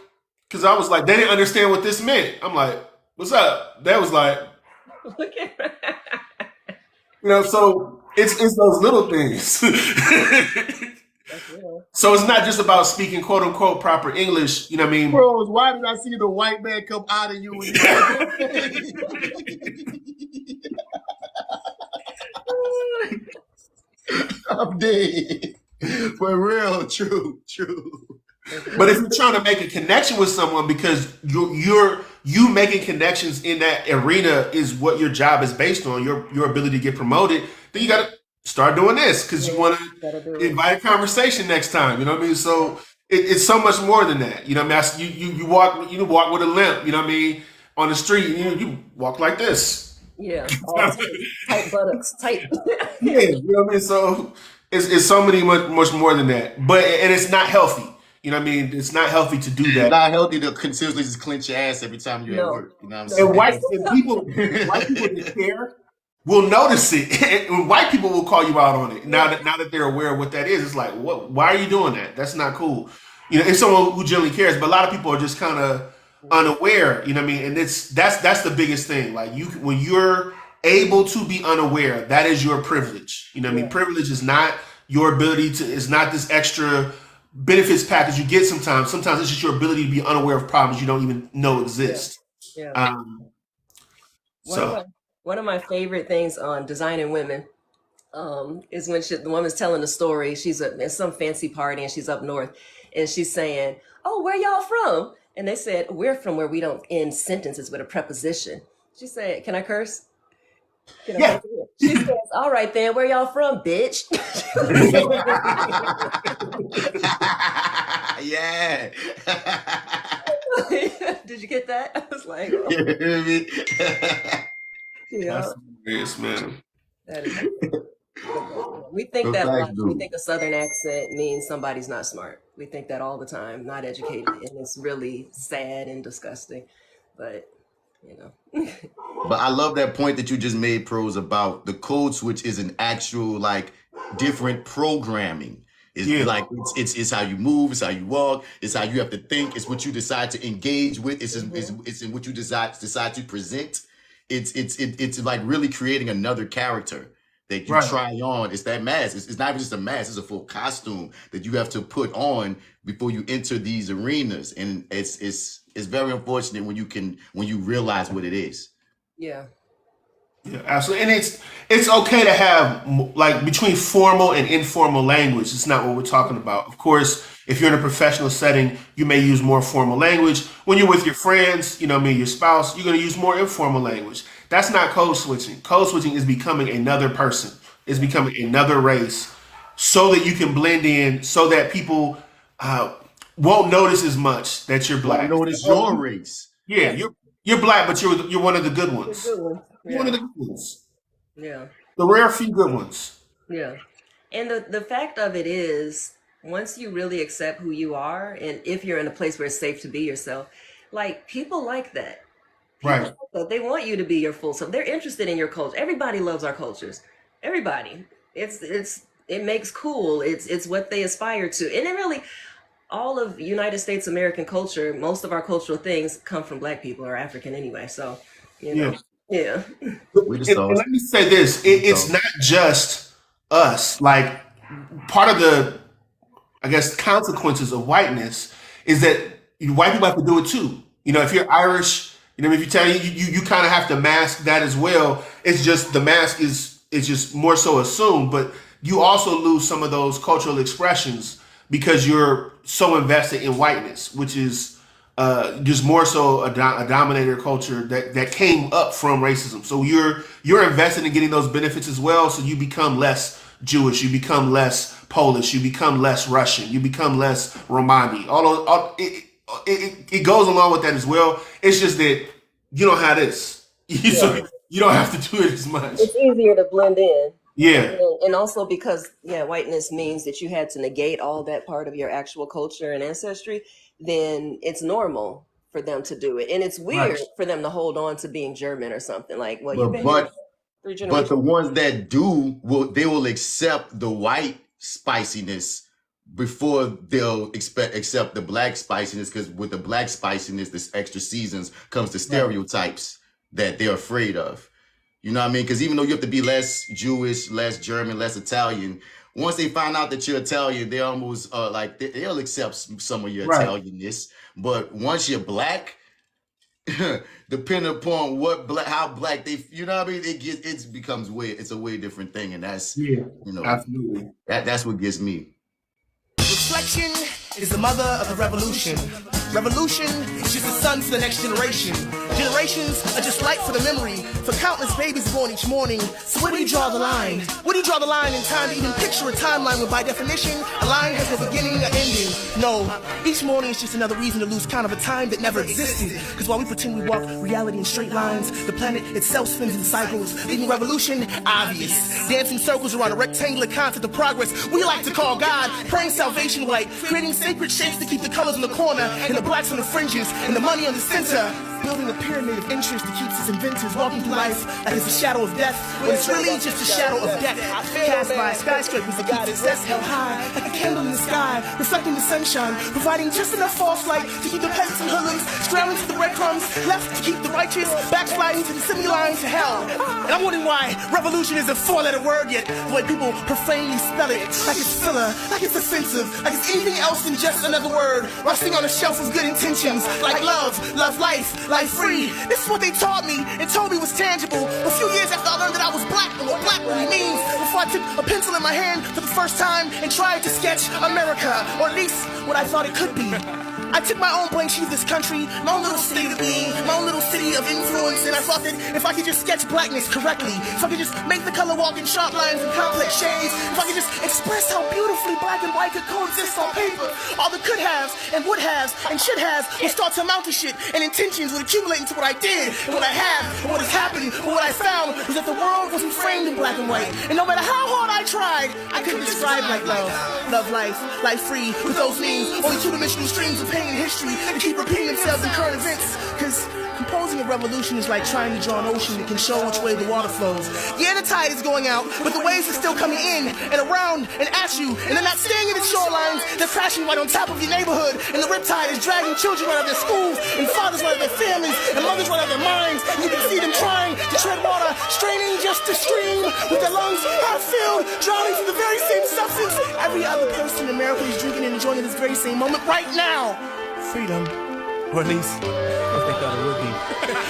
because I was like, they didn't understand what this meant. I'm like, what's up? That was like, Look at so it's those little things. that's real. So it's not just about speaking quote unquote proper English, you know what I mean? Bros, why did I see the white man come out of you when you said that? I'm dead. For real, true, true. That's But if real. you're trying to make a connection with someone because you making connections in that arena is what your job is based on, your ability to get promoted, then you gotta start doing this because you Yeah, want gotta do to it. invite a conversation next time. You know what I mean? So it's so much more than that. You know what I mean? You walk with a limp. You know what I mean? On the street, you walk like this. Yeah, all tight, tight buttocks, tight. Yeah, you know what I mean. So it's so many much more than that, but and it's not healthy. You know what I mean? It's not healthy to do It's that. not healthy to continuously just clench your ass every time you're at No, work. You know what I'm no. And saying? white people that care will notice it. And white people will call you out on it. Now that they're aware of what that is, it's like, what? Why are you doing that? That's not cool. You know, it's someone who generally cares, but a lot of people are just kind of unaware. You know what I mean? And that's the biggest thing. Like when you're able to be unaware, that is your privilege. You know what I mean? Yeah, Privilege is not your ability to. It's not this extra benefits package you get sometimes. Sometimes it's just your ability to be unaware of problems you don't even know yeah, exist. yeah. Um, One of so my one of my favorite things on Designing Women is when the woman's telling the story. She's at some fancy party and she's up north, and she's saying, "Oh, where y'all from?" And they said, "We're from where we don't end sentences with a preposition." She said, "Can I curse? Can I yeah. curse?" She says, "All right then, where y'all from, bitch?" Yeah. Did you get that? I was like, oh, You hear me? yeah, That's hilarious, man. that is the best. We think The that a facts lot. We do. think a Southern accent means somebody's not smart. We think that all the time, not educated, and it's really sad and disgusting. But you know, But I love that point that you just made, Pros, about the code switch is an actual like different programming. It's Yeah, like it's how you move, it's how you walk, it's how you have to think, it's what you decide to engage with, hmm it's in what you decide to present. It's like really creating another character that you right. try on. It's that mask. It's not even just a mask, it's a full costume that you have to put on before you enter these arenas. And it's very unfortunate when you realize what it is. yeah, Yeah, absolutely. And it's okay to have like between formal and informal language. It's not what we're talking about. Of course, if you're in a professional setting, you may use more formal language. When you're with your friends, you know, what I mean, your spouse, you're going to use more informal language. That's not code switching. Code switching is becoming another person. It's yeah, becoming another race, so that you can blend in, so that people uh, won't notice as much that you're Won't black. notice Oh, your race. yeah, you're black, but you're one of the good the good ones. one. You're one of Yeah, the good ones. yeah, The rare few good ones. yeah. And the fact of it is, once you really accept who you are, and if you're in a place where it's safe to be yourself, like people like that. People Right. like that. They want you to be your full self. They're interested in your culture. Everybody loves our cultures. Everybody. It makes cool. It's what they aspire to. And it really all of United States American culture, most of our cultural things come from black people or African anyway. So, you Yeah. know. Yeah. We the And sauce. let me say this: We the it's sauce. not just us. Like part of the, I guess, consequences of whiteness is that white people have to do it too. You know, if you're Irish, you know, if you tell you kind of have to mask that as well. It's just the mask is just more so assumed, but you also lose some of those cultural expressions because you're so invested in whiteness, which is just more so a dominator culture that came up from racism. So you're invested in getting those benefits as well. So you become less Jewish, you become less Polish, you become less Russian, you become less Romani. It goes along with that as well. It's just that you don't have this, so Yeah. you don't have to do it as much. It's easier to blend in. Yeah, And also because, yeah, whiteness means that you had to negate all that part of your actual culture and ancestry, then it's normal for them to do it. And it's right, weird for them to hold on to being German or something. Like, well, you've But been here but 3 generations. but the ones that do will accept the white spiciness before they'll accept the black spiciness, because with the black spiciness, this extra seasons comes the right, stereotypes that they're afraid of. You know what I mean? Because even though you have to be less Jewish, less German, less Italian, once they find out that you're Italian, they almost like they'll accept some of your right. Italianness. But once you're black, depending upon what black, how black they, you know what I mean, it becomes it's a way different thing, and that's, Yeah, you know, absolutely. that's what gets me. Reflection is the mother of the revolution. Revolution is just a sun for the next generation. Generations are just light for the memory, for countless babies born each morning. So where do you draw the line? Where do you draw the line in time to even picture a timeline where by definition, a line has a beginning and ending? No, each morning is just another reason to lose count of a time that never existed. Because while we pretend we walk reality in straight lines, the planet itself spins in cycles, leaving revolution obvious. Dancing circles around a rectangular concept of progress we like to call God, praying salvation white, creating sacred shapes to keep the colors in the corner, and the blacks on the fringes, and the money on the center. Building a pyramid of interest that keeps its inventors walking through life like it's a shadow of death, when it's really just a shadow of death, cast by skyscrapers that keep success held high, like a candle in the sky, reflecting the sunshine, providing just enough false light to keep the peasants and hoodlums scrambling to the breadcrumbs, left to keep the righteous backsliding to the semi-line to hell. And I'm wondering why revolution is a four-letter word, yet the way people profanely spell it, like it's filler, like it's offensive, like it's anything else than just another word, rusting on a shelf of good intentions, like love, love life, life free. This is what they taught me and told me was tangible. A few years after I learned that I was black and what black really means, before I took a pencil in my hand for the first time and tried to sketch America, or at least what I thought it could be. I took my own blank sheet of this country, my own little city of being, my own little city of influence, and I thought that if I could just sketch blackness correctly, if I could just make the color walk in sharp lines and complex shades, if I could just express how beautifully black and white could coexist on paper, all the could haves and would haves and should haves would start to amount to shit, and intentions would accumulate into what I did, and what I have, and what has happened, but what I found was that the world wasn't framed in black and white, and no matter how hard I tried, I couldn't describe like love, love life, life free, with those means, only two-dimensional streams of pain and history that keep repeating themselves in current events, because composing a revolution is like trying to draw an ocean that can show which way the water flows. Yeah, the tide is going out, but the waves are still coming in and around and at you, and they're not staying in the shorelines, they're crashing right on top of your neighborhood, and the riptide is dragging children out of their schools, and fathers out of their families, and mothers out of their minds, and you can see them trying to tread water, straining just to stream, with their lungs half-filled, drowning from the very same substance every other person in America is drinking and enjoying at this very same moment right now. Freedom. Or at least, what they thought it would be.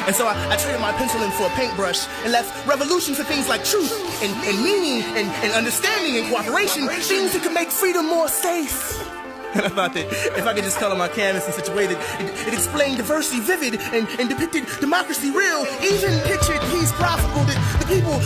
And so I traded my pencil in for a paintbrush and left revolution for things like truth and meaning and understanding and cooperation, things that could make freedom more safe. And I thought that if I could just color my canvas in such a way that it explained diversity vivid and depicted democracy real, even pictured peace profitable, that the people,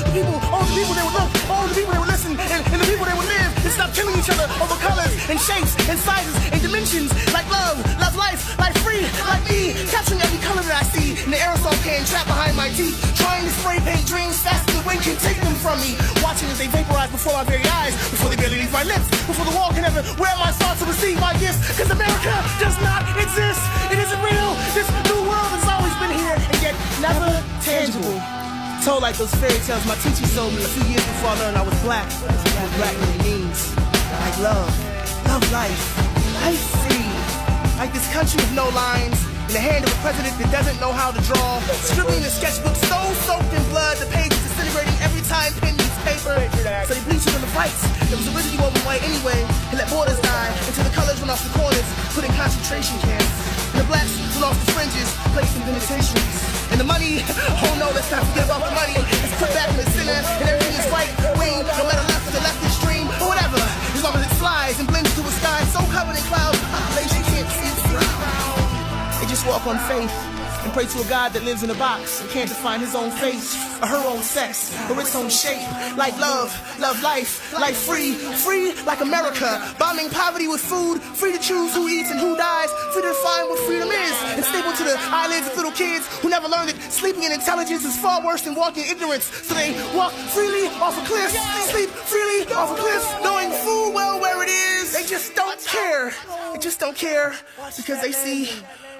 all the people they would look, all the people they would listen, and the people they would live, and stop killing each other over colors and shapes and sizes and dimensions, like love, love life, life free, like me, capturing every color that I see in the aerosol can trapped behind my teeth, trying to spray paint dreams faster than the wind can take them from me, watching as they vaporize before my very eyes, before they barely leave my lips, before the wall can ever wear my thoughts or receive my gifts, because America does not exist. It isn't real. This new world has always been here and yet never tangible. Told like those fairy tales my teacher told me a few years before I learned I was black. What black really means. Like love, love life, life free. Like this country with no lines, in the hand of a president that doesn't know how to draw, scribbling a sketchbook so soaked in blood, the pages disintegrating every time pen meets paper. So they bleached it on the whites that was originally woven white anyway, and let borders die until the colors went off the corners, put in concentration camps. And the blacks went off the fringes, placed in penitentiaries. And the money, oh no, let's not forget about the money. It's put back in the center, and everything is right wing, no matter left or the left extreme, or whatever. As long as it flies and blends to a sky so covered in clouds, population can't see it. They just walk on faith and pray to a God that lives in a box and can't define his own face or her own sex or its own shape. Like love, love life, life free, free like America, bombing poverty with food, free to choose who eats and who dies, free to define what freedom is, and stable to the eyelids of little kids who never learned that sleeping in intelligence is far worse than walking in ignorance. So they walk freely off of cliffs, sleep freely off of cliffs, knowing full well where it is. They just don't care. They just don't care because they see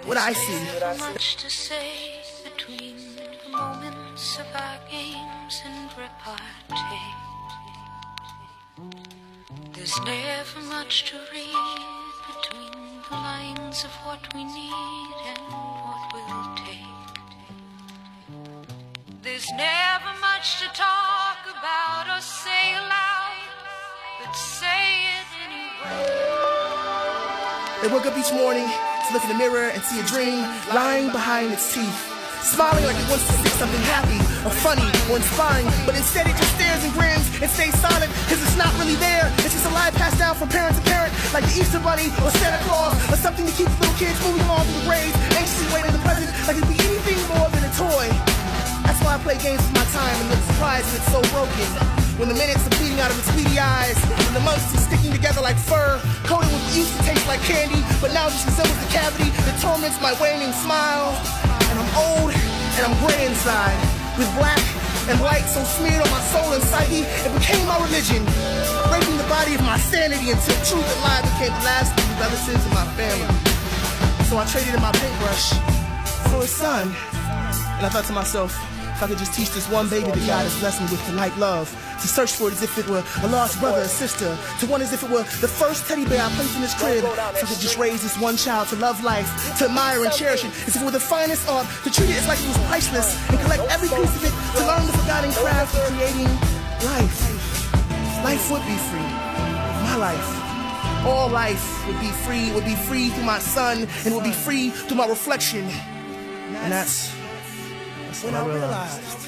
what I see. Much to say between the moments of our games and repartee. There's never much to read between the lines of what we need and what we'll take. There's never much to talk about or say aloud, but say it anyway. They woke up each morning to look in the mirror and see a dream lying behind its teeth. smiling like it wants to see something happy or funny or inspiring, but instead it just stares and grins and stays silent because it's not really there. It's just a lie passed down from parent to parent, like the Easter Bunny or Santa Claus, or something to keep little kids moving along through the grades, anxiously waiting the present like it'd be anything more than a toy. That's why I play games with my time and look surprised when it's so broken. When the minutes are bleeding out of its beady eyes, and the months are sticking together like fur, coated with what used to taste like candy, but now just resembles the cavity that torments my waning smile. And I'm old, and I'm gray inside, with black and white so smeared on my soul and psyche, it became my religion, raping the body of my sanity until truth and lie became the last of the relatives of my family. So I traded in my paintbrush for a son, and I thought to myself, if I could just teach this one baby that God has blessed me with to like love, to search for it as if it were a lost brother or sister, to want as if it were the first teddy bear I placed in his crib, if I could just raise this one child to love life, to admire and cherish it, as if it were the finest art, to treat it as like it was priceless, and collect every piece of it, to learn the forgotten craft of creating life. Life would be free. My life. All life would be free through my son, and would be free through my reflection. And that's when I realized